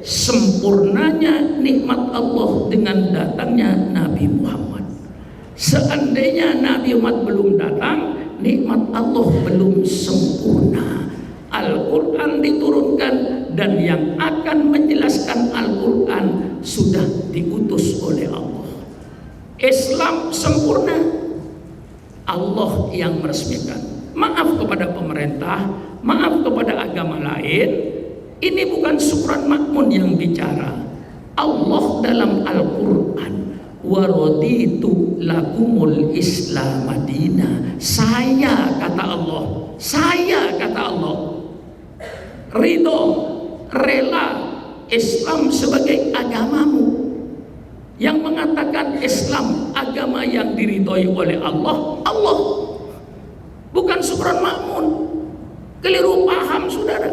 sempurnanya nikmat Allah dengan datangnya Nabi Muhammad. Seandainya Nabi Muhammad belum datang, nikmat Allah belum sempurna. Al-Quran diturunkan, dan yang akan menjelaskan Al-Quran sudah diutus oleh Allah. Islam sempurna, Allah yang meresmikan. Maaf kepada pemerintah, maaf kepada agama lain, ini bukan Surat Makmun yang bicara. Allah dalam Al-Quran, wa raditu lakumul Islam madina. Saya kata Allah, saya kata Allah, ridho, rela Islam sebagai agamamu. Yang mengatakan Islam agama yang diridhoi oleh Allah, Allah, bukan Surat Makmun. Keliru paham saudara.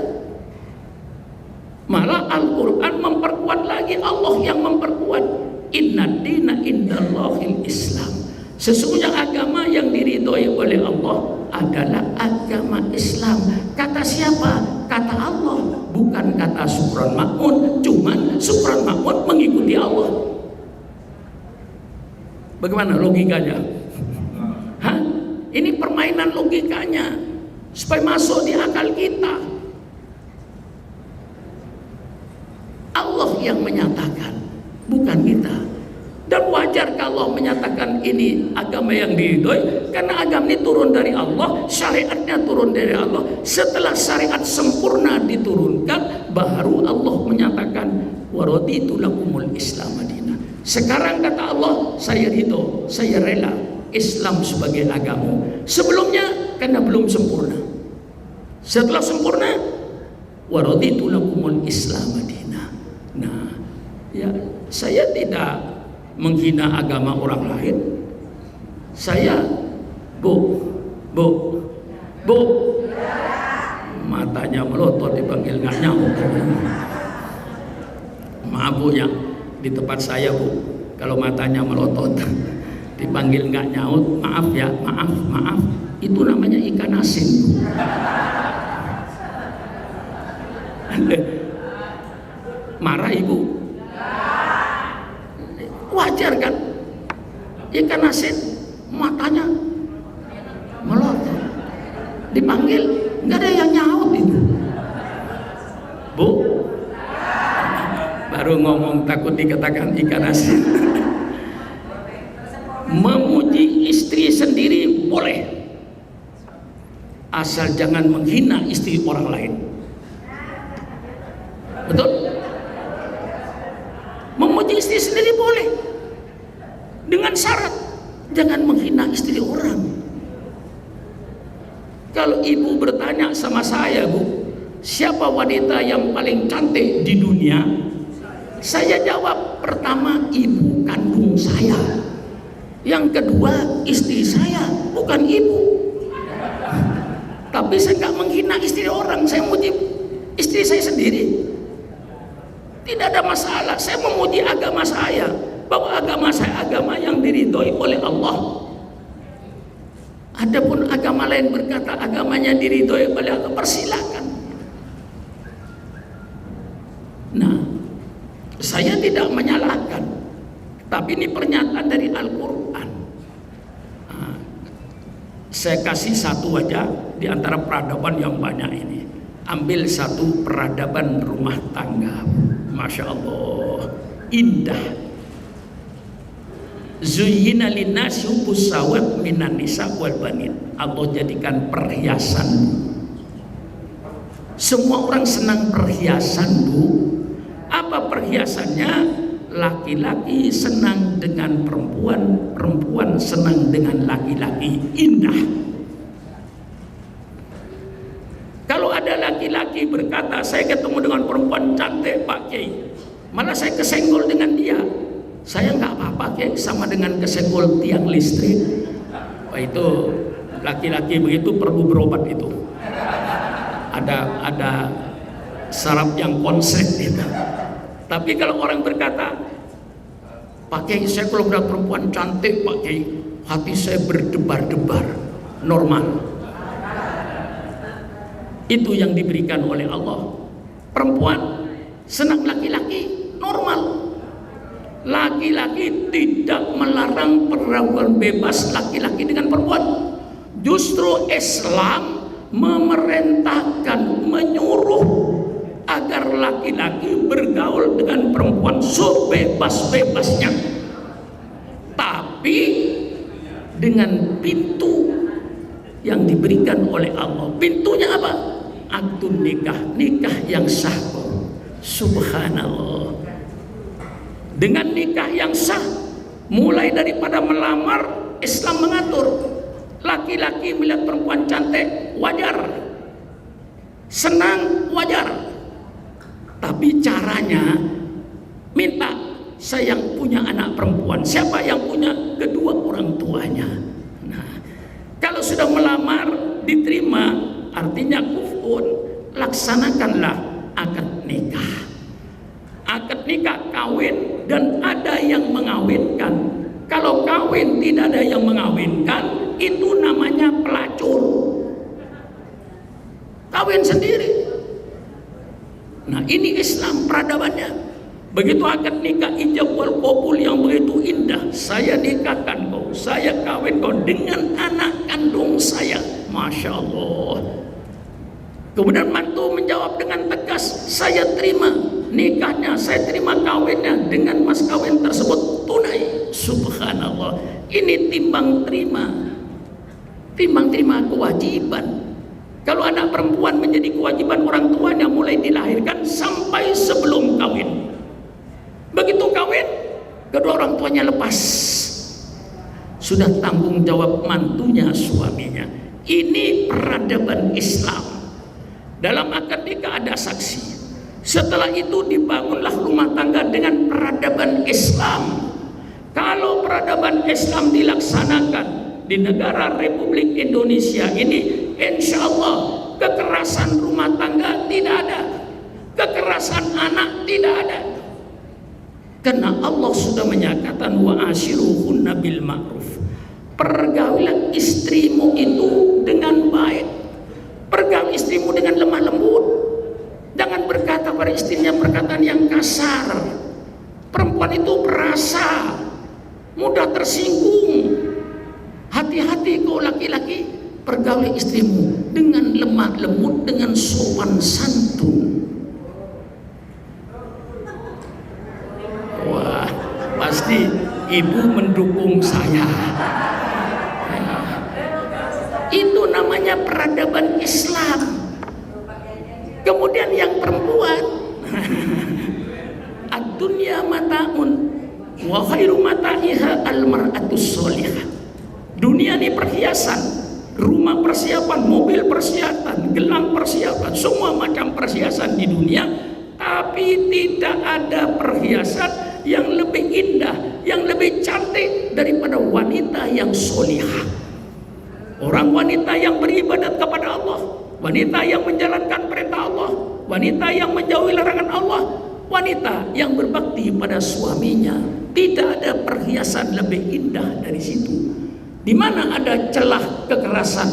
Malah Al-Quran memperkuat lagi, Allah yang memperkuat. Inna dina indallahil Islam. Sesungguhnya agama yang diridhoi oleh Allah adalah agama Islam. Kata siapa? Kata Allah, bukan kata Surat Makmun. Cuman Surat Makmun mengikuti Allah. Bagaimana logikanya? Hah? Ini permainan logikanya supaya masuk di akal kita. Allah yang menyatakan, bukan kita. Dan wajar kalau menyatakan ini agama yang diridhoi, karena agama ini turun dari Allah, syariatnya turun dari Allah. Setelah syariat sempurna diturunkan, baru Allah menyatakan wa raditu lakumul Islam madinah. Sekarang kata Allah, saya ridho, saya rela Islam sebagai agama. Sebelumnya karena belum sempurna. Setelah sempurna, wa raditu lakumul Islam madinah. Nah, ya, saya tidak menghina agama orang lain. Saya bu matanya melotot dipanggil nggak nyaut. Maaf bu ya, di tempat saya bu, kalau matanya melotot dipanggil nggak nyaut, maaf ya, maaf, itu namanya ikan asin. Marah ibu? Wajar kan? Ikan asin matanya melotot, dipanggil nggak ada yang nyaut itu. Bu, baru ngomong takut dikatakan ikan asin. Memuji istri sendiri boleh, asal jangan menghina istri orang lain. Betul? Memuji istri sendiri boleh, dengan syarat jangan menghina istri orang. Kalau ibu bertanya sama saya, bu, siapa wanita yang paling cantik di dunia? Saya jawab, pertama ibu kandung saya, yang kedua istri saya, bukan ibu. Tapi saya nggak menghina istri orang, saya memuji istri saya sendiri. Tidak ada masalah, saya memuji agama saya, bahwa agama saya agama yang diridhoi oleh Allah. Adapun agama lain berkata agamanya diridhoi oleh Allah, persilakan. Nah, saya tidak menyalahkan, tapi ini pernyataan dari Al-Quran. Nah, saya kasih satu aja di antara peradaban yang banyak ini. Ambil satu peradaban rumah tangga. Masya Allah, indah. Zuyyina linnasi hubbus shahawati minan nisa wal banin. Allah jadikan perhiasan Semua orang senang perhiasan, Bu. Apa perhiasannya? Laki-laki senang dengan perempuan, perempuan senang dengan laki-laki. Indah. Kalau ada laki-laki berkata, saya ketemu dengan perempuan cantik Pak Kiai, malah saya kesenggol dengan dia, saya nggak apa-apa Kiai, sama dengan kesenggol tiang listrik. Wah, itu laki-laki begitu perlu berobat itu. Ada saraf yang konslet gitu. Tapi kalau orang berkata, Pak Kiai, saya kalau melihat perempuan cantik Pak Kiai, hati saya berdebar-debar, normal. Itu yang diberikan oleh Allah. Perempuan senang laki-laki, normal. Laki-laki tidak melarang pergaulan bebas laki-laki dengan perempuan. Justru Islam memerintahkan, menyuruh agar laki-laki bergaul dengan perempuan sebebas-bebasnya, tapi dengan pintu yang diberikan oleh Allah. Pintunya apa? Akdun nikah, nikah yang sah. Subhanallah. Dengan nikah yang sah, mulai daripada melamar, Islam mengatur. Laki-laki melihat perempuan cantik, wajar. Senang, wajar. Tapi caranya, minta, saya yang punya anak perempuan. Siapa yang punya? Kedua orang tuanya. Nah, kalau sudah melamar, diterima, artinya kufun, laksanakanlah akad nikah. Akad nikah, kawin, dan ada yang mengawinkan. Kalau kawin tidak ada yang mengawinkan, itu namanya pelacur. Kawin sendiri. Nah, ini Islam peradabannya. Begitu akad nikah ijab wal qabul yang begitu indah, saya nikahkan kau, saya kawin kau dengan anak kandung saya. Masya Allah. Kemudian mantu menjawab dengan tegas, saya terima nikahnya, saya terima kawinnya dengan mas kawin tersebut tunai. Subhanallah. Ini timbang terima kewajiban. Kalau anak perempuan menjadi kewajiban orang tuanya mulai dilahirkan sampai sebelum kawin. Begitu kawin, kedua orang tuanya lepas. Sudah tanggung jawab mantunya suaminya. Ini peradaban Islam. Dalam akad nikah ada saksi. Setelah itu dibangunlah rumah tangga dengan peradaban Islam. Kalau peradaban Islam dilaksanakan di negara Republik Indonesia ini, insya Allah kekerasan rumah tangga tidak ada, kekerasan anak tidak ada. Karena Allah sudah menyatakan wa ashiruhunna bil ma'ruf. Pergaulilah istrimu itu dengan baik. Pergaul istrimu dengan lemah lembut. Jangan berkata pada istrinya perkataan yang kasar. Perempuan itu perasa, mudah tersinggung. Hati-hati kau laki-laki, pergauli istrimu dengan lemah lembut, dengan sopan santun. Wah, pasti ibu mendukung saya. Ya. Itu namanya peradaban Islam. Kemudian yang perempuan, ad-dunya mata'un wa khairu mata'iha al-mar'atus sholihah. Dunia ini perhiasan, rumah persiapan, mobil persiapan, gelang persiapan, semua macam perhiasan di dunia. Tapi tidak ada perhiasan yang lebih indah, yang lebih cantik daripada wanita yang solihah. Orang wanita yang beribadat kepada Allah, wanita yang menjalankan perintah Allah, wanita yang menjauhi larangan Allah, wanita yang berbakti pada suaminya. Tidak ada perhiasan lebih indah dari situ. Di mana ada celah kekerasan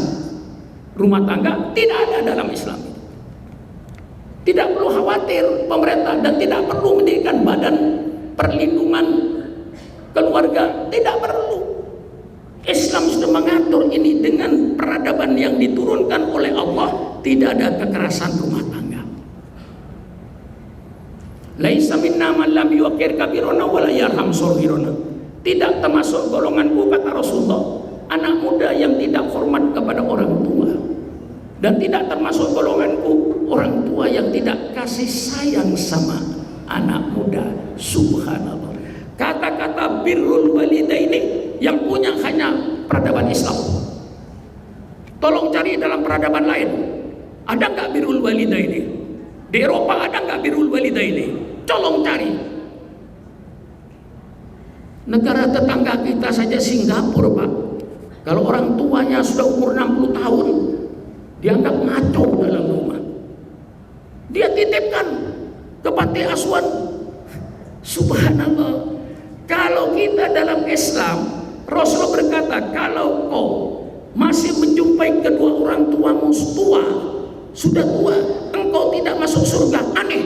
rumah tangga? Tidak ada dalam Islam. Tidak perlu khawatir pemerintah dan tidak perlu mendirikan badan perlindungan keluarga. Tidak perlu. Islam sudah mengatur ini dengan peradaban yang diturunkan oleh Allah. Tidak ada kekerasan rumah tangga. Laisa minna man lam yuqir kabirona wala yarham saghirona. Tidak termasuk golonganku, kata Rasulullah, anak muda yang tidak hormat kepada orang tua. Dan tidak termasuk golonganku orang tua yang tidak kasih sayang sama anak muda. Subhanallah. Kata-kata birrul walidaini yang punya hanya peradaban Islam. Tolong cari dalam peradaban lain, ada nggak birrul walidaini? Di Eropa ada nggak birrul walidaini? Tolong cari. Negara tetangga kita saja, Singapura, Pak, kalau orang tuanya sudah umur 60 tahun dianggap ngaco dalam rumah, dia titipkan ke panti asuhan. Subhanallah. Kalau kita dalam Islam, Rasulullah berkata, kalau kau masih menjumpai kedua orang tuamu sudah tua, engkau tidak masuk surga. Aneh.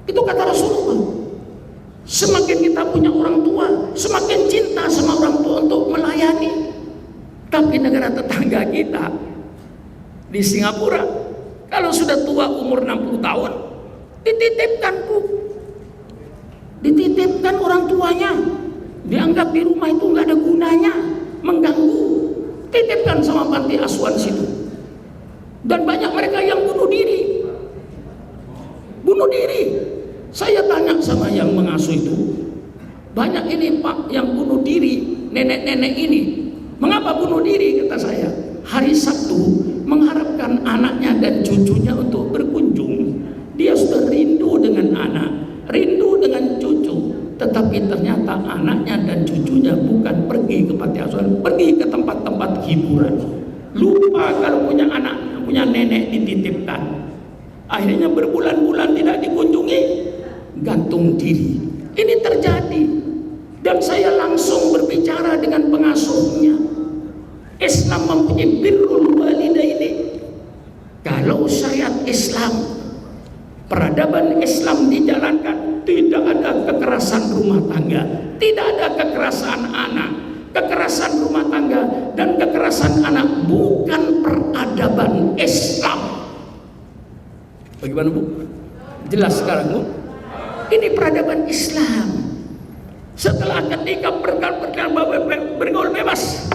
Itu kata Rasulullah. Semakin kita punya orang tua, semakin cinta sama orang tua untuk melayani. Tapi negara tetangga kita di Singapura, kalau sudah tua umur 60 tahun, dititipkan orang tuanya, dianggap di rumah itu nggak ada gunanya, mengganggu, titipkan sama panti asuhan situ. Dan banyak mereka yang bunuh diri. Saya tanya sama yang mengasuh itu, banyak ini Pak yang bunuh diri, nenek-nenek ini. Mengapa bunuh diri? Kata saya, hari Sabtu mengharapkan anaknya dan cucunya untuk berkunjung. Dia sudah rindu dengan anak, rindu dengan cucu, tetapi ternyata anaknya dan cucunya bukan pergi ke panti asuhan, pergi ke tempat-tempat hiburan. Lupa kalau punya anak, punya nenek dititipkan. Akhirnya berbulan-bulan tidak dikunjungi, gantung diri. Ini terjadi, dan saya langsung berbicara dengan pengasuhnya. Islam mempunyai birrul walidaini. Kalau syariat Islam, peradaban Islam dijalankan, tidak ada kekerasan rumah tangga, tidak ada kekerasan anak. Kekerasan rumah tangga dan kekerasan anak bukan peradaban Islam. Bagaimana, Bu? Jelas sekarang, Bu? Ini peradaban Islam. Setelah ketika bergaul bebas,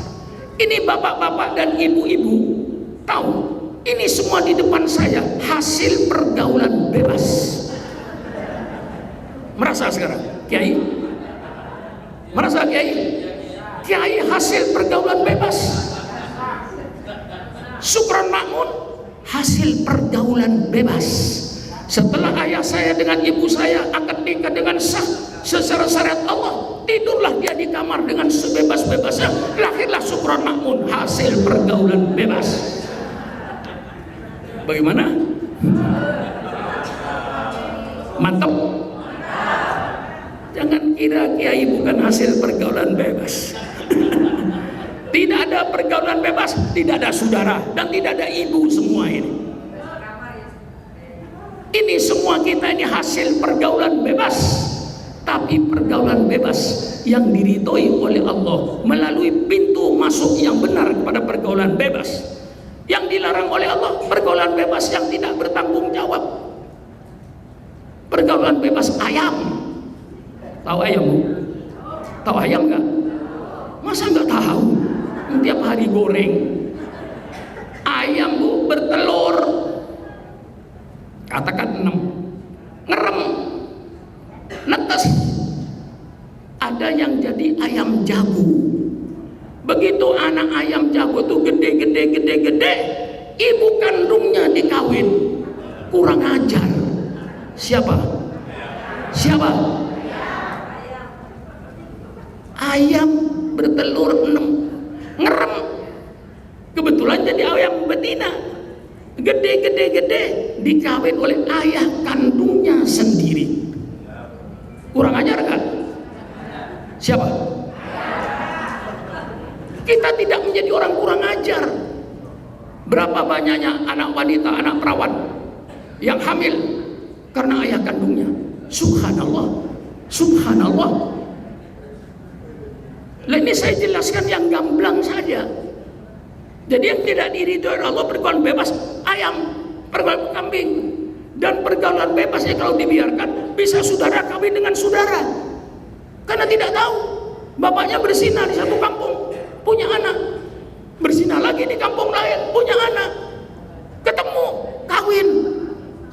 ini bapak-bapak dan ibu-ibu tahu, ini semua di depan saya hasil pergaulan bebas. Merasa sekarang, Kiai? Merasa, Kiai? Kiai hasil pergaulan bebas. Sukron Makmun hasil pergaulan bebas. Setelah ayah saya dengan ibu saya akad nikah dengan sah secara syariat Allah, tidurlah dia di kamar dengan sebebas-bebasnya, lahirlah Sukron Makmun hasil pergaulan bebas. Bagaimana? Mantap. Jangan kira Kiai bukan hasil pergaulan bebas. Tidak ada pergaulan bebas, tidak ada saudara, dan tidak ada ibu semua ini. Ini semua kita ini hasil pergaulan bebas. Tapi pergaulan bebas yang diridhoi oleh Allah melalui pintu masuk yang benar kepada pergaulan bebas. Yang dilarang oleh Allah, pergaulan bebas yang tidak bertanggung jawab. Pergaulan bebas ayam. Tahu ayam, Bu? Tahu ayam nggak? Masa nggak tahu? Tiap hari goreng. Ayam, Bu, bertelur. Katakan 6. Ngerem. Netes. Ada yang jadi ayam jago. Begitu anak ayam jago itu gede, ibu kandungnya dikawin. Kurang ajar. Siapa? Ayam bertelur 6, ngerem, kebetulan jadi ayam betina, gede, dikawin oleh ayah kandungnya sendiri. Kurang ajar kan? Siapa? Kita tidak menjadi orang kurang ajar. Berapa banyaknya anak wanita, anak perawan yang hamil karena ayah kandungnya. Subhanallah. Nah, ini saya jelaskan yang gamblang saja. Jadi yang tidak diridhoi Allah pergaulan bebas ayam, pergaulan kambing, dan pergaulan bebasnya kalau dibiarkan bisa saudara kawin dengan saudara. Karena tidak tahu bapaknya berzina di satu kampung, punya anak, berzina lagi di kampung lain, punya anak, ketemu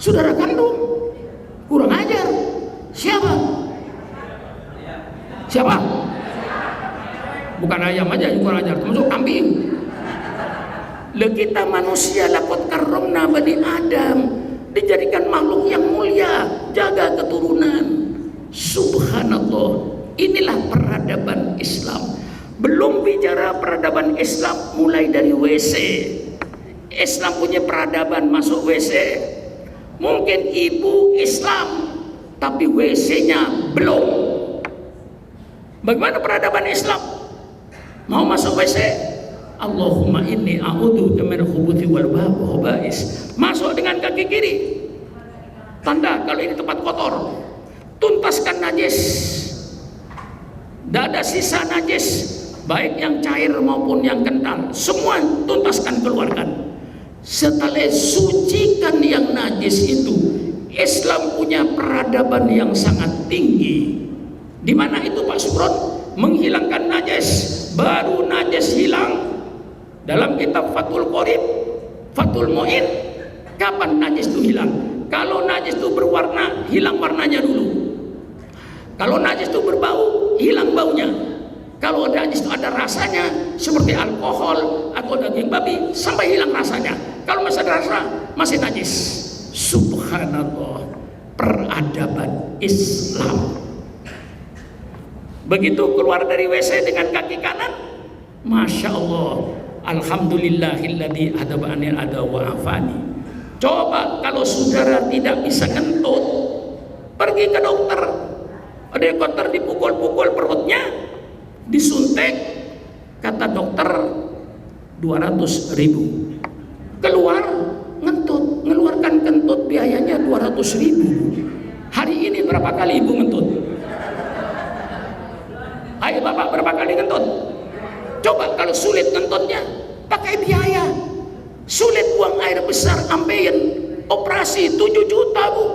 saudara kandung. Kurang ajar. Siapa? Siapa? Bukan ayam aja yang kurang ajar, termasuk kambing. Lah kita manusia lakot karomna bani Adam, dijadikan makhluk yang mulia, jaga keturunan. Subhanallah, inilah peradaban Islam. Belum bicara peradaban Islam mulai dari WC. Islam punya peradaban masuk WC. Mungkin ibu Islam, tapi WC-nya belum. Bagaimana peradaban Islam? Mau masuk WC? Allahumma inni a'udzu minal khubuthi wal khaba'is. Masuk dengan kaki kiri. Tanda kalau ini tempat kotor. Tuntaskan najis. Tidak ada sisa najis, baik yang cair maupun yang kental. Semua tuntaskan, keluarkan. Setelah sucikan yang najis itu, Islam punya peradaban yang sangat tinggi. Di mana itu Pak Supron? Menghilangkan najis. Baru najis hilang. Dalam kitab Fathul Qorib, Fathul Mu'in, kapan najis itu hilang? Kalau najis itu berwarna, hilang warnanya dulu. Kalau najis itu berbau, hilang baunya. Kalau najis itu ada rasanya, seperti alkohol atau daging babi, sampai hilang rasanya. Kalau masih ada rasa, masih najis. Subhanallah, peradaban Islam. Begitu keluar dari WC dengan kaki kanan, Masya Allah, alhamdulillahilladzi adaba'anil ada wa afani. Coba kalau saudara tidak bisa ngentut, pergi ke dokter. Ada dokter dipukul-pukul perutnya, disuntik, kata dokter 200.000. Keluar ngentut, ngeluarkan kentut biayanya 200.000. Hari ini berapa kali ibu ngentut? Ayo bapak, berapa kali ngentut? Coba kalau sulit ngentutnya, pakai biaya. Sulit buang air besar, ambeien, operasi 7 juta bu.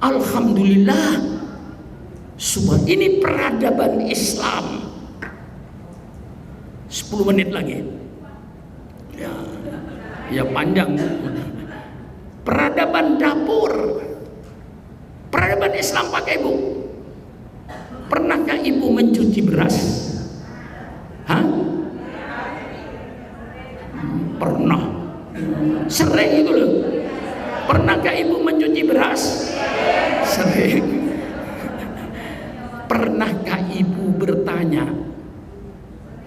Alhamdulillah. Ini peradaban Islam. 10 menit lagi. Ya panjang. Peradaban dapur. Peradaban Islam pakai ibu. Pernahkah ibu mencuci beras? Hah? Pernah. Sering itu loh. Pernahkah ibu mencuci beras? Sering. Pernahkah ibu bertanya,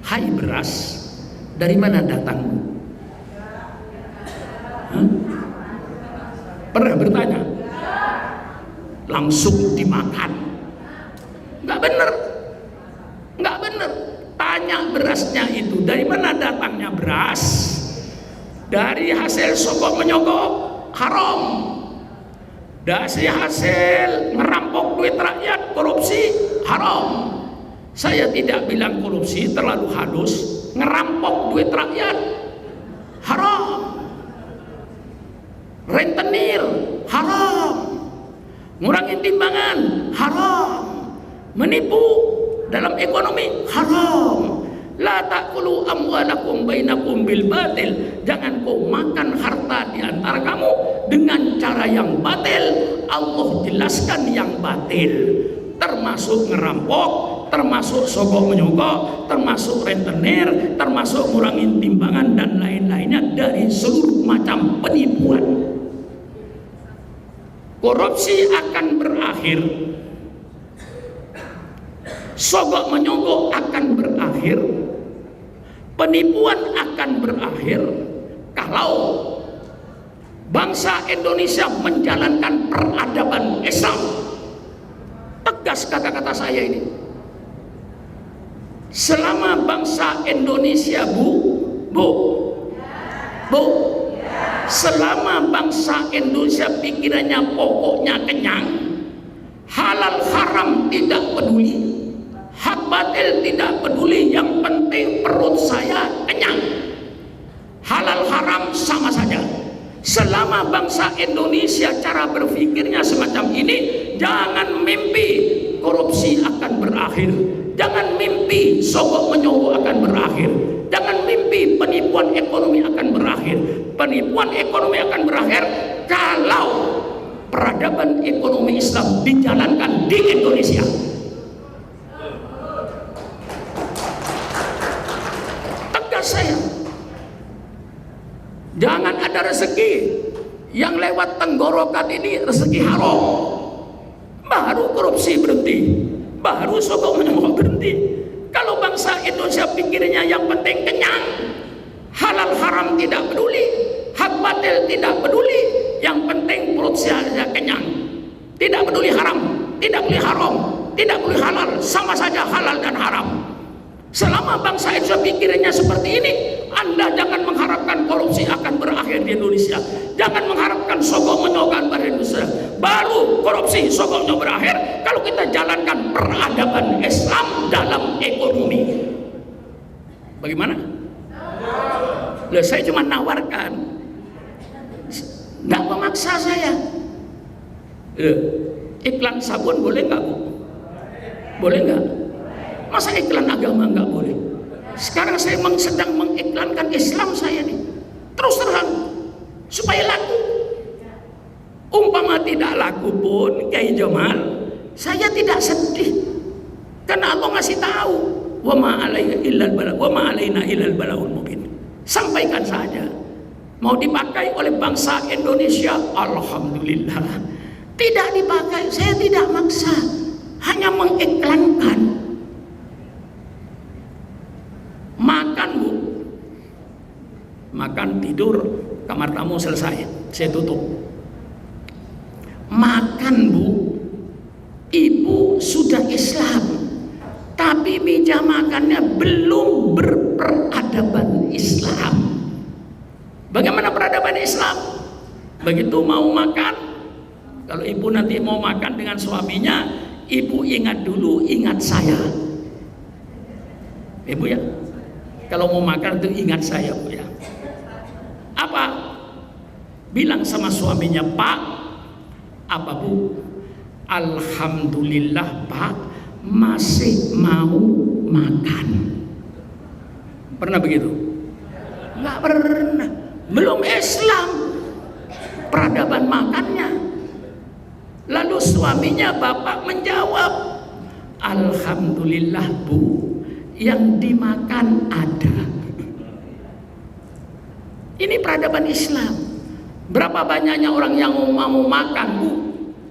hai beras, dari mana datangmu? Hah? Pernah bertanya? Langsung dimakan. Nggak bener. Nggak bener. Tanya berasnya itu, dari mana datangnya beras? Dari hasil sogok menyogok, haram. Dari hasil merampok duit rakyat, korupsi, haram. Saya tidak bilang korupsi terlalu halus. Ngerampok duit rakyat, haram. Rentenir, haram. Ngurangin timbangan, haram. Menipu dalam ekonomi, haram. La ta'kulu amwalakum bainakum bil batil. Jangan kau makan harta di antara kamu dengan cara yang batil. Allah jelaskan yang batil, termasuk ngerampok, termasuk sogok menyogok, termasuk rentenir, termasuk ngurangin timbangan dan lain-lainnya dari seluruh macam penipuan. Korupsi akan berakhir, sogok menyogok akan berakhir, penipuan akan berakhir kalau bangsa Indonesia menjalankan peradaban Islam. Tegas kata-kata saya ini. Selama bangsa Indonesia selama bangsa Indonesia pikirannya pokoknya kenyang, halal haram tidak peduli, hak batil tidak peduli, yang penting perut saya kenyang, halal haram sama saja. Selama bangsa Indonesia cara berpikirnya semacam ini, jangan mimpi korupsi akan berakhir, jangan mimpi sogok menyogok akan berakhir, jangan mimpi penipuan ekonomi akan berakhir. Penipuan ekonomi akan berakhir kalau peradaban ekonomi Islam dijalankan di Indonesia. Tegas saya. Jangan ada rezeki yang lewat tenggorokan ini rezeki haram. Baru korupsi berhenti, baru sogok menyogok berhenti. Kalau bangsa Indonesia pikirnya yang penting kenyang, halal haram tidak peduli, hak batil tidak peduli, yang penting perut saja kenyang, tidak peduli haram, tidak peduli haram, tidak peduli halal, sama saja halal dan haram. Selama bangsa Indonesia pikirannya seperti ini, Anda jangan mengharapkan korupsi akan berakhir di Indonesia. Jangan mengharapkan sogok menyogok pada Indonesia. Baru korupsi sogoknya berakhir kalau kita jalankan peradaban Islam dalam ekonomi. Bagaimana? Loh, saya cuma nawarkan, nggak memaksa saya. Iklan sabun boleh nggak, Bu? Boleh nggak? Masa iklan agama nggak boleh? Sekarang saya sedang mengiklankan Islam saya nih, terus terang supaya laku. Umpama tidak laku pun, Kiai Jamal, saya tidak sedih, karena Allah ngasih tahu, wa ma alaina illal balaul mubin. Sampaikan saja. Mau dipakai oleh bangsa Indonesia, alhamdulillah. Tidak dipakai, saya tidak maksa, hanya mengiklankan. Makan, Bu, makan, tidur, kamar tamu selesai, saya tutup. Makan, Bu, Ibu sudah Islam, tapi meja makannya belum berperadaban Islam. Bagaimana peradaban Islam? Begitu mau makan, kalau ibu nanti mau makan dengan suaminya, ibu ingat dulu, ingat saya. Ibu ya, kalau mau makan itu ingat saya, Bu ya. Apa? Bilang sama suaminya, Pak, apa, Bu? Alhamdulillah, Pak, masih mau makan. Pernah begitu? Nggak pernah. Belum Islam peradaban makannya. Lalu suaminya, bapak, menjawab, alhamdulillah, Bu, yang dimakan ada. Ini peradaban Islam. Berapa banyaknya orang yang mau makan, Bu,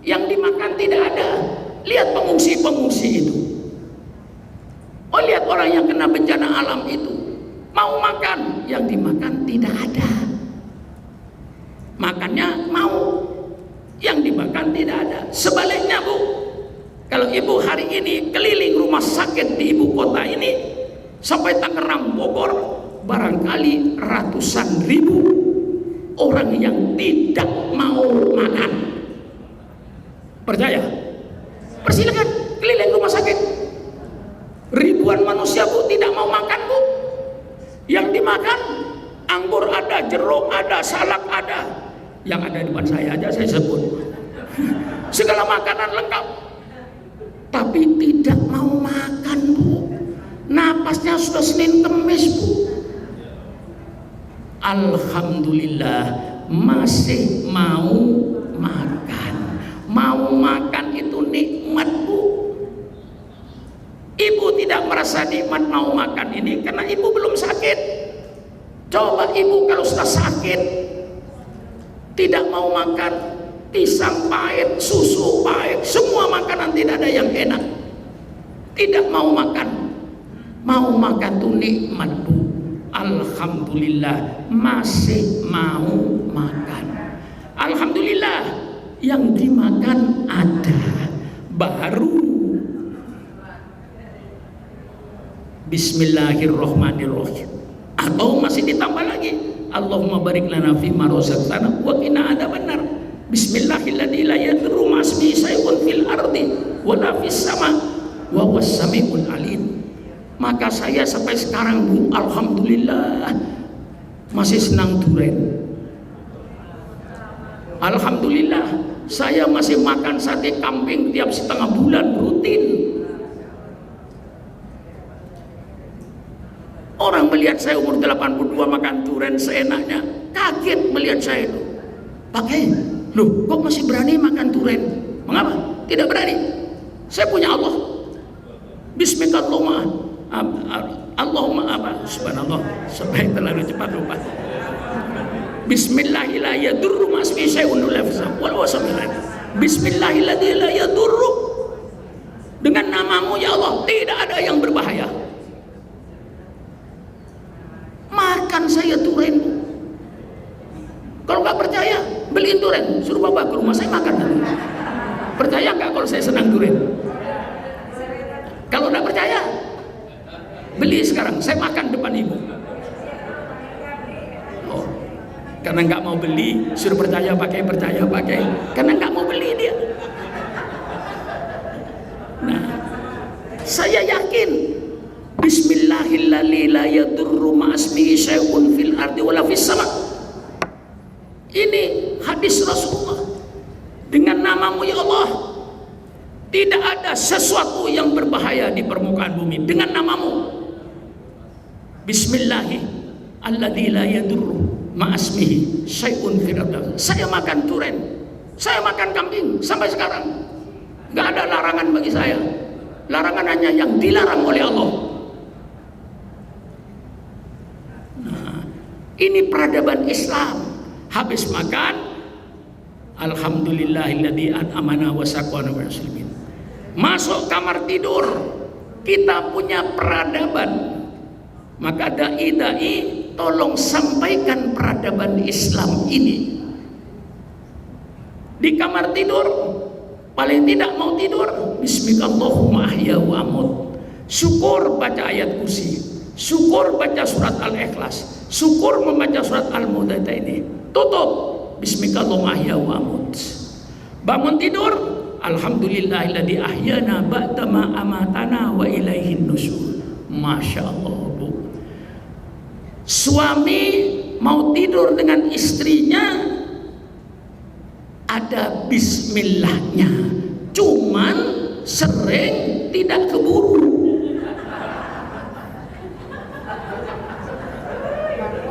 yang dimakan tidak ada. Lihat pengungsi-pengungsi itu. Oh, lihat orang yang kena bencana alam itu, mau makan, yang dimakan tidak ada. Makannya mau, yang dimakan tidak ada. Sebaliknya, Bu, kalau ibu hari ini keliling rumah sakit di ibu kota ini sampai Tangerang, Bogor, barangkali ratusan ribu orang yang tidak mau makan. Percaya? Persilakan keliling rumah sakit. Ribuan manusia, Bu, tidak mau makan, Bu. Yang dimakan anggur ada, jeruk ada, salak ada. Yang ada di depan saya aja saya sebut. Segala makanan lengkap. Tapi tidak mau makan, Bu. Napasnya sudah Senin Kemis, Bu. Alhamdulillah masih mau makan. Mau makan itu nikmat, Bu. Ibu tidak merasa nikmat mau makan ini karena ibu belum sakit. Coba ibu kalau sudah sakit, tidak mau makan, pisang pahit, susu pahit, semua makanan tidak ada yang enak. Tidak mau makan. Mau makan tuh nikmat, Bu. Alhamdulillah masih mau makan. Alhamdulillah yang dimakan ada. Baru Bismillahirrahmanirrahim. Atau masih ditambah lagi, Allahumma barik lana fima razaqtana wa qina adzabannar. Bismillahilladzi la yadurru ma'asmihi syai'un fil ardi wa la fis sama wa huwas samiul alim. Maka saya sampai sekarang, Bu, alhamdulillah masih senang durian. Alhamdulillah saya masih makan sate kambing tiap setengah bulan rutin. Orang melihat saya umur 82 makan durian seenaknya, kaget melihat saya itu. Pakai Loh, kok masih berani makan durian? Mengapa? Tidak berani. Saya punya Allah. Bismillahirrahmanirrahim. Allahumma apa? Subhanallah. Sampai terlalu cepat lupa. Bismillahirrahmanirrahim. Bismillahirrahmanirrahim. Dengan namamu ya Allah tidak ada yang berbahaya. Makan saya durian. Kalau nggak percaya, beliin durian, suruh bawa ke rumah saya makan. Percaya nggak kalau saya senang durian? Kalau nggak percaya, beli sekarang, saya makan depan ibu. Oh, karena nggak mau beli, suruh percaya pakai, karena nggak mau beli dia. Nah, saya yakin Bismillahirrahmanirrahim la yadurru ma'asmihi syai'un fil ardi wala fis sama. Ini hadis Rasulullah. Dengan namamu ya Allah tidak ada sesuatu yang berbahaya di permukaan bumi. Dengan namamu Bismillahirrahmanirrahim la yadurru ma'asmihi syai'un fil ardi. Saya makan durian, saya makan kambing sampai sekarang. Gak ada larangan bagi saya. Larangan hanya yang dilarang oleh Allah. Nah, ini peradaban Islam. Habis makan, alhamdulillahilladzi an'amana wa saqana wa muslimin. Masuk kamar tidur, kita punya peradaban. Maka dai tolong sampaikan peradaban Islam ini. Di kamar tidur, paling tidak mau tidur, bismillahirrahmanirrahim ahya wa amut. Syukur baca ayat kursi, syukur baca surat Al-Ikhlas, syukur membaca surat Al-Mudaththirain. Tutup bismillahirrahmanirrahim ahya wa amut. Bangun tidur, alhamdulillahilladzi ahyana ba'da ma amatana wa ilaihin nusyur. Masya Allah, Bu. Suami mau tidur dengan istrinya, ada bismillahnya, cuman sering tidak keburu.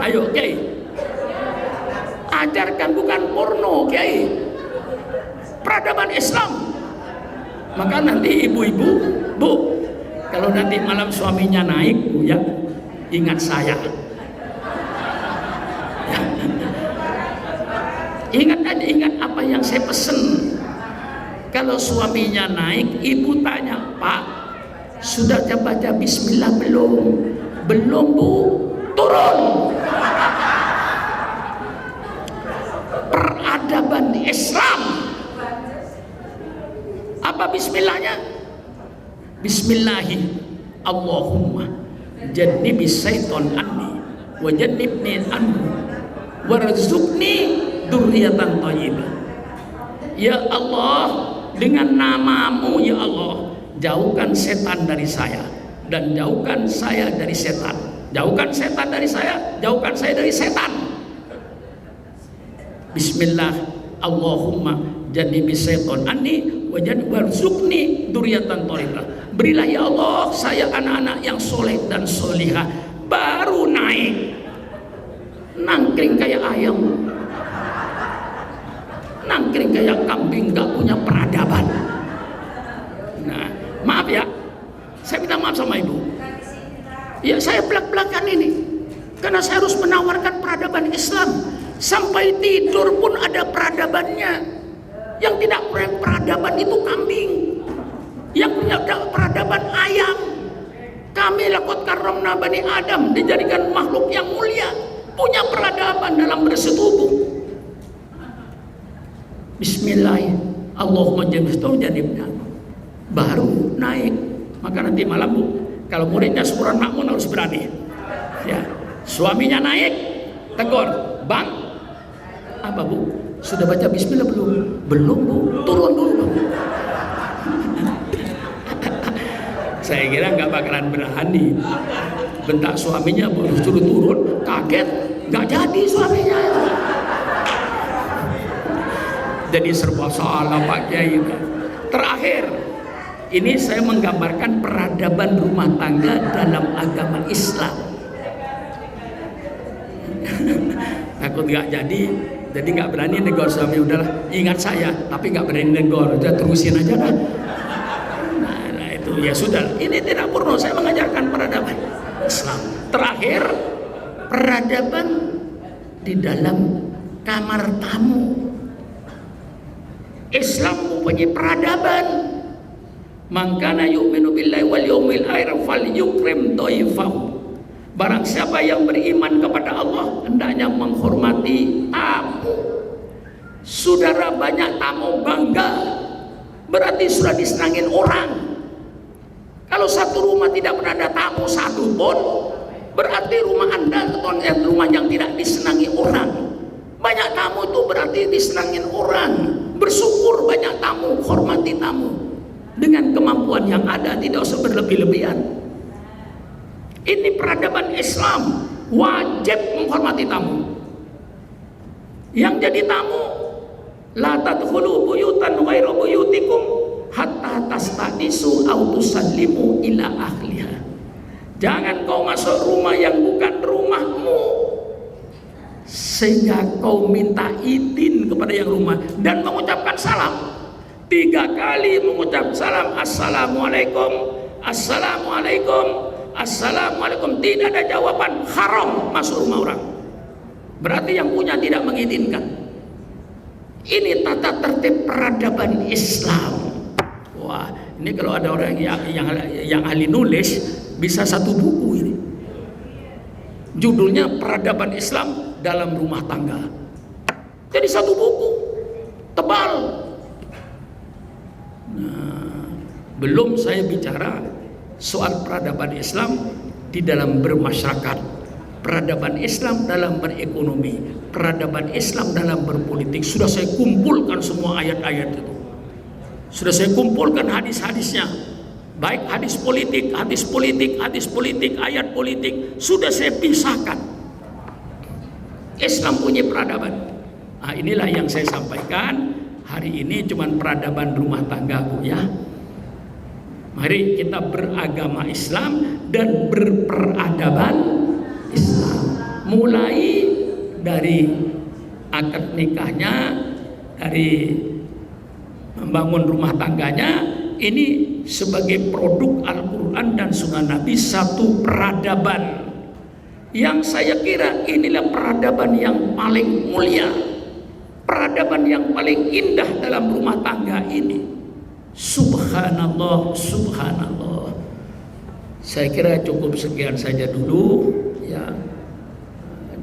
Ayo Kiai, ajarkan bukan porno Kiai, peradaban Islam. Maka nanti ibu-ibu, Bu, kalau nanti malam suaminya naik, Bu ya, ingat saya. Ingat apa yang saya pesen. Kalau suaminya naik, ibu tanya, Pak, sudah baca bismillah belum? Belum, Bu. Turun. Peradaban Islam. Apa bismillahnya? Bismillahi Allahumma jannibis syaiton anni wa jannibni anhu warzuqni dzurriatan thayyibah. Ya Allah, dengan namamu ya Allah, jauhkan setan dari saya dan jauhkan saya dari setan. Jauhkan setan dari saya, jauhkan saya dari setan. Bismillah Allahumma jannibis syaiton anni wa warzuqni dzurriatan thayyibah. Berilah ya Allah saya anak-anak yang soleh dan solihah. Baru naik nangkring kayak ayam, nangkring kayak kambing, gak punya peradaban. Nah, maaf ya, saya minta maaf sama ibu. Ya saya belak-belakan ini, karena saya harus menawarkan peradaban Islam. Sampai tidur pun ada peradabannya. Yang tidak punya peradaban itu kambing, yang punya peradaban ayam. Kami lakot karramna bani Adam, dijadikan makhluk yang mulia, punya peradaban dalam bersetubuh. Bismillahirrahmanirrahim Allahumma jannibna, baru naik. Maka nanti malam, Bu, kalau muridnya syukuran makmun harus berani ya. Suaminya naik, tegur, Bang, apa Bu, sudah baca bismillah belum? Belum, Bu. Turun dulu, Bu. Saya kira nggak bakalan berani bentak suaminya, Bu, suruh turun, kaget, nggak jadi suaminya. Jadi serba salah Pak Kiai. Terakhir, ini saya menggambarkan peradaban rumah tangga dalam agama Islam. Takut nggak jadi, Jadi nggak berani negor suami, udahlah ingat saya, tapi nggak berani negor, udah terusin aja dah. Nah itu ya sudah, ini tidak perlu saya mengajarkan peradaban Islam. Terakhir, peradaban di dalam kamar tamu. Islam mempunyai peradaban. Mangkana yu'minu billahi wal yawmil akhir falyukrim dhaifahu. Barang siapa yang beriman kepada Allah hendaknya menghormati tamu. Saudara, banyak tamu bangga, berarti sudah disenangin orang. Kalau satu rumah tidak pernah ada tamu satu pun, berarti rumah Anda rumah yang tidak disenangi orang. Banyak tamu itu berarti disenangin orang. Bersyukur banyak tamu, hormati tamu dengan kemampuan yang ada, tidak usah berlebih-lebihan. Ini peradaban Islam, wajib menghormati tamu. Yang jadi tamu, la tadkhulu buyutan ghairu buyutikum hatta tastanisu aw tusallimu ila ahliha. Jangan kau masuk rumah yang bukan rumahmu sehingga kau minta izin kepada yang rumah dan mengucapkan salam. 3 kali mengucap salam, assalamualaikum, assalamualaikum, assalamualaikum. Tidak ada jawaban, haram masuk rumah orang. Berarti yang punya tidak mengizinkan. Ini tata tertib peradaban Islam. Wah, ini kalau ada orang yang ahli nulis bisa satu buku ini. Judulnya Peradaban Islam dalam Rumah Tangga. Jadi satu buku tebal. Nah, belum saya bicara soal peradaban Islam di dalam bermasyarakat, peradaban Islam dalam berekonomi, peradaban Islam dalam berpolitik. Sudah saya kumpulkan semua ayat-ayat itu. Sudah saya kumpulkan hadis-hadisnya. Baik hadis politik, hadis politik, hadis politik, ayat politik, sudah saya pisahkan. Islam punya peradaban. Nah, inilah yang saya sampaikan hari ini, cuman peradaban rumah tangga, Bu, ya. Mari kita beragama Islam dan berperadaban Islam. Mulai dari akad nikahnya, dari membangun rumah tangganya, ini sebagai produk Al-Quran dan Sunnah Nabi, satu peradaban yang saya kira inilah peradaban yang paling mulia, peradaban yang paling indah dalam rumah tangga ini. Subhanallah, subhanallah. Saya kira cukup sekian saja dulu, ya.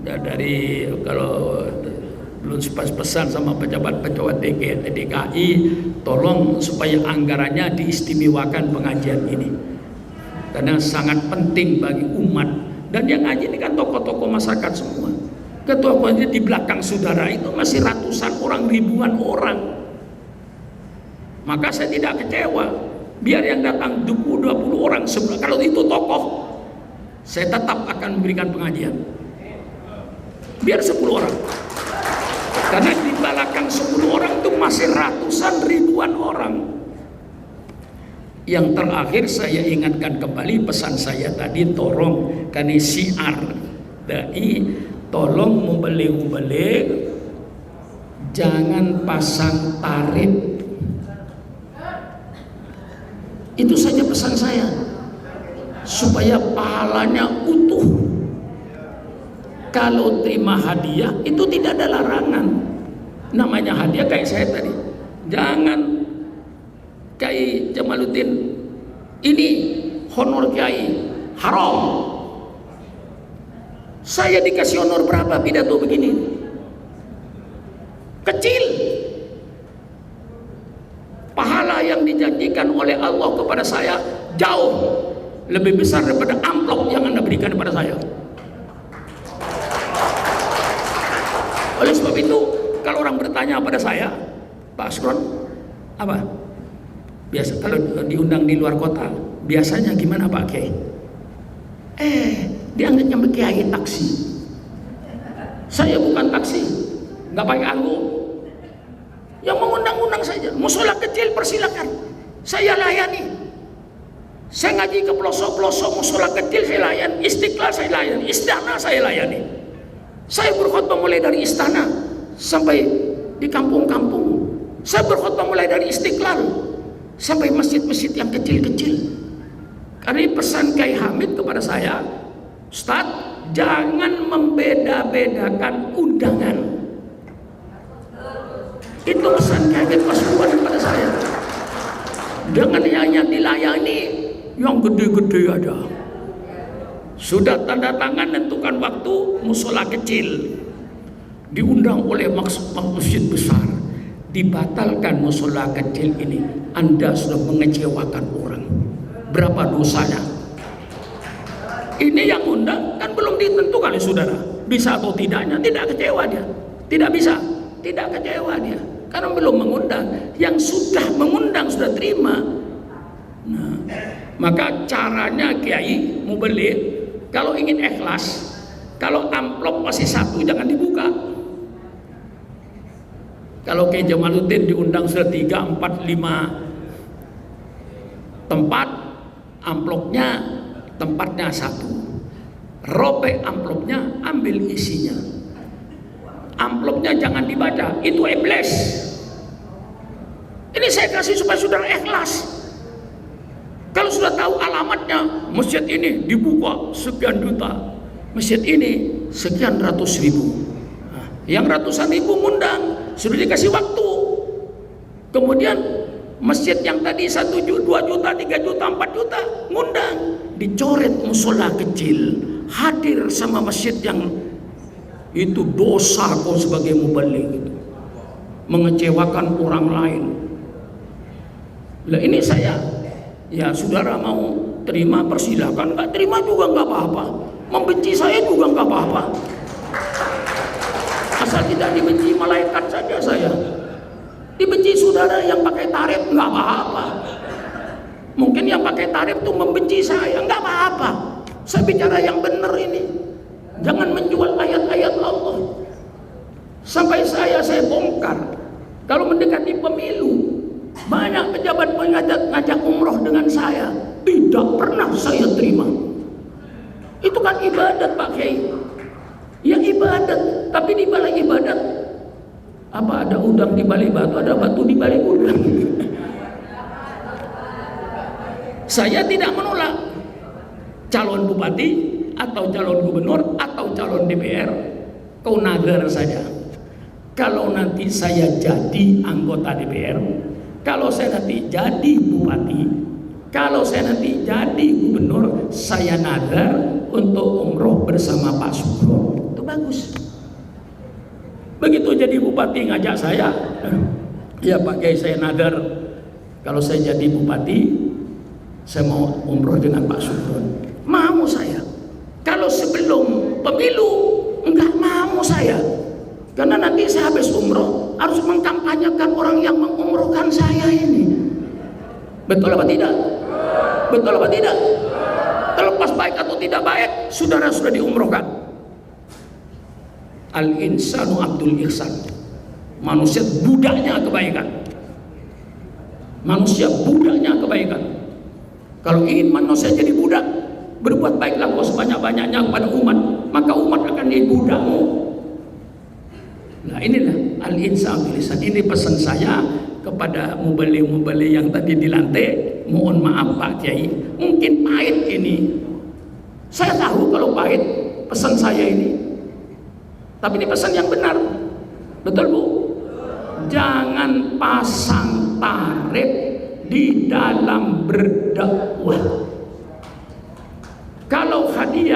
Dari kalau belum pesan sama pejabat-pejabat DKI, tolong supaya anggarannya diistimewakan pengajian ini, karena sangat penting bagi umat. Dan yang ngaji ini kan tokoh-tokoh masyarakat semua. Ketua-ketuanya di belakang saudara itu masih ratusan orang, ribuan orang. Maka saya tidak kecewa. Biar yang datang 20 orang, kalau itu tokoh, saya tetap akan memberikan pengajian. Biar 10 orang. Karena di belakang 10 orang itu masih ratusan ribuan orang. Yang terakhir saya ingatkan kembali pesan saya tadi, tolong karena syiar dai, tolong membeli jangan pasang tarif. Itu saja pesan saya, supaya pahalanya utuh. Kalau terima hadiah itu tidak ada larangan. Namanya hadiah kayak saya tadi. Jangan Kiai Jamaluddin ini honor Kiai haram. Saya dikasih honor berapa pidato begini? Kecil. Pahala yang dijanjikan oleh Allah kepada saya jauh lebih besar daripada amplop yang Anda berikan kepada saya. Oleh sebab itu, kalau orang bertanya pada saya, Pak Asron, apa? Biasa kalau diundang di luar kota, biasanya gimana Pak Kiai? Dianggapnya Kiai taksi. Saya bukan taksi, nggak pakai anggung. Yang mengundang-undang saja. Musola kecil persilakan, saya layani. Saya ngaji ke pelosok-pelosok, musola kecil saya layani, Istiqlal saya layani, Istana saya layani. Saya berkhutbah mulai dari istana sampai di kampung-kampung. Saya berkhutbah mulai dari Istiqlal sampai masjid-masjid yang kecil-kecil. Karena pesan Kiai Hamid kepada saya, Ustaz, jangan membeda-bedakan undangan. Itu pesan Kiai Hamid Pasuruan kepada saya. Jangan hanya dilayani yang gede-gede aja. Sudah tanda tangan tentukan waktu musola kecil, diundang oleh masjid besar, dibatalkan musola kecil ini. Anda sudah mengecewakan orang. Berapa dosanya? Ini yang undang kan belum ditentukan oleh saudara, bisa atau tidaknya. Tidak kecewa dia, tidak bisa, tidak kecewa dia, karena belum mengundang. Yang sudah mengundang sudah terima. Nah, maka caranya Kiai mau beli, kalau ingin ikhlas, kalau amplop masih satu jangan dibuka. Kalau Kiai Jamaluddin diundang sudah 3, 4, 5 tempat, amplopnya tempatnya satu, robek amplopnya, ambil isinya. Amplopnya jangan dibaca, itu iblis. Ini saya kasih supaya saudara ikhlas. Kalau sudah tahu alamatnya, masjid ini dibuka sekian juta, masjid ini sekian ratus ribu. Nah, yang ratusan ribu ngundang, sudah dikasih waktu. Kemudian masjid yang tadi 1 juta, 2 juta, 3 juta, 4 juta ngundang, dicoret musola kecil, hadir sama masjid yang itu dosa kau sebagai mubaligh gitu. Mengecewakan orang lain. Lah ini saya, ya saudara mau terima persilahkan, nggak terima juga nggak apa-apa, membenci saya juga nggak apa-apa, asal tidak dibenci malaikat saja saya. Dibenci saudara yang pakai tarif nggak apa-apa. Mungkin yang pakai tarif tuh membenci saya, nggak apa-apa. Saya bicara yang benar ini. Jangan menjual ayat-ayat Allah. Sampai saya bongkar. Kalau mendekati pemilu, banyak pejabat ngajak umroh dengan saya, tidak pernah saya terima. Itu kan ibadat Pak Kiai. Ya ibadat, tapi di balai ibadat apa ada udang di balik batu, ada batu di balik udang. Saya tidak menolak calon bupati atau calon gubernur atau calon DPR. Kau nazar saja. Kalau nanti saya jadi anggota DPR, kalau saya nanti jadi bupati, kalau saya nanti jadi gubernur, saya nazar untuk umroh bersama Pak Sugro. Itu bagus. Begitu jadi bupati ngajak saya, ya Pak Kiai saya nadar kalau saya jadi bupati saya mau umroh dengan Pak Sugron. Mau saya. Kalau sebelum pemilu enggak mau saya, karena nanti saya habis umroh harus mengkampanyekan orang yang mengumrohkan saya ini. Betul apa tidak? Betul apa tidak? Terlepas baik atau tidak baik, saudara sudah diumrohkan. Al-insanu abdul ihsan. Manusia budaknya kebaikan. Manusia budaknya kebaikan. Kalau ingin manusia jadi budak, berbuat baiklah kau sebanyak-banyaknya kepada umat, maka umat akan jadi budakmu. Nah inilah al-insan abdul ihsan. Ini pesan saya kepada mubaligh-mubaligh yang tadi dilantik. Mohon maaf Pak Kiai, mungkin pahit ini. Saya tahu kalau pahit pesan saya ini, tapi ini pesan yang benar. Betul Bu? Jangan pasang tarif di dalam berdakwah. Kalau hadiah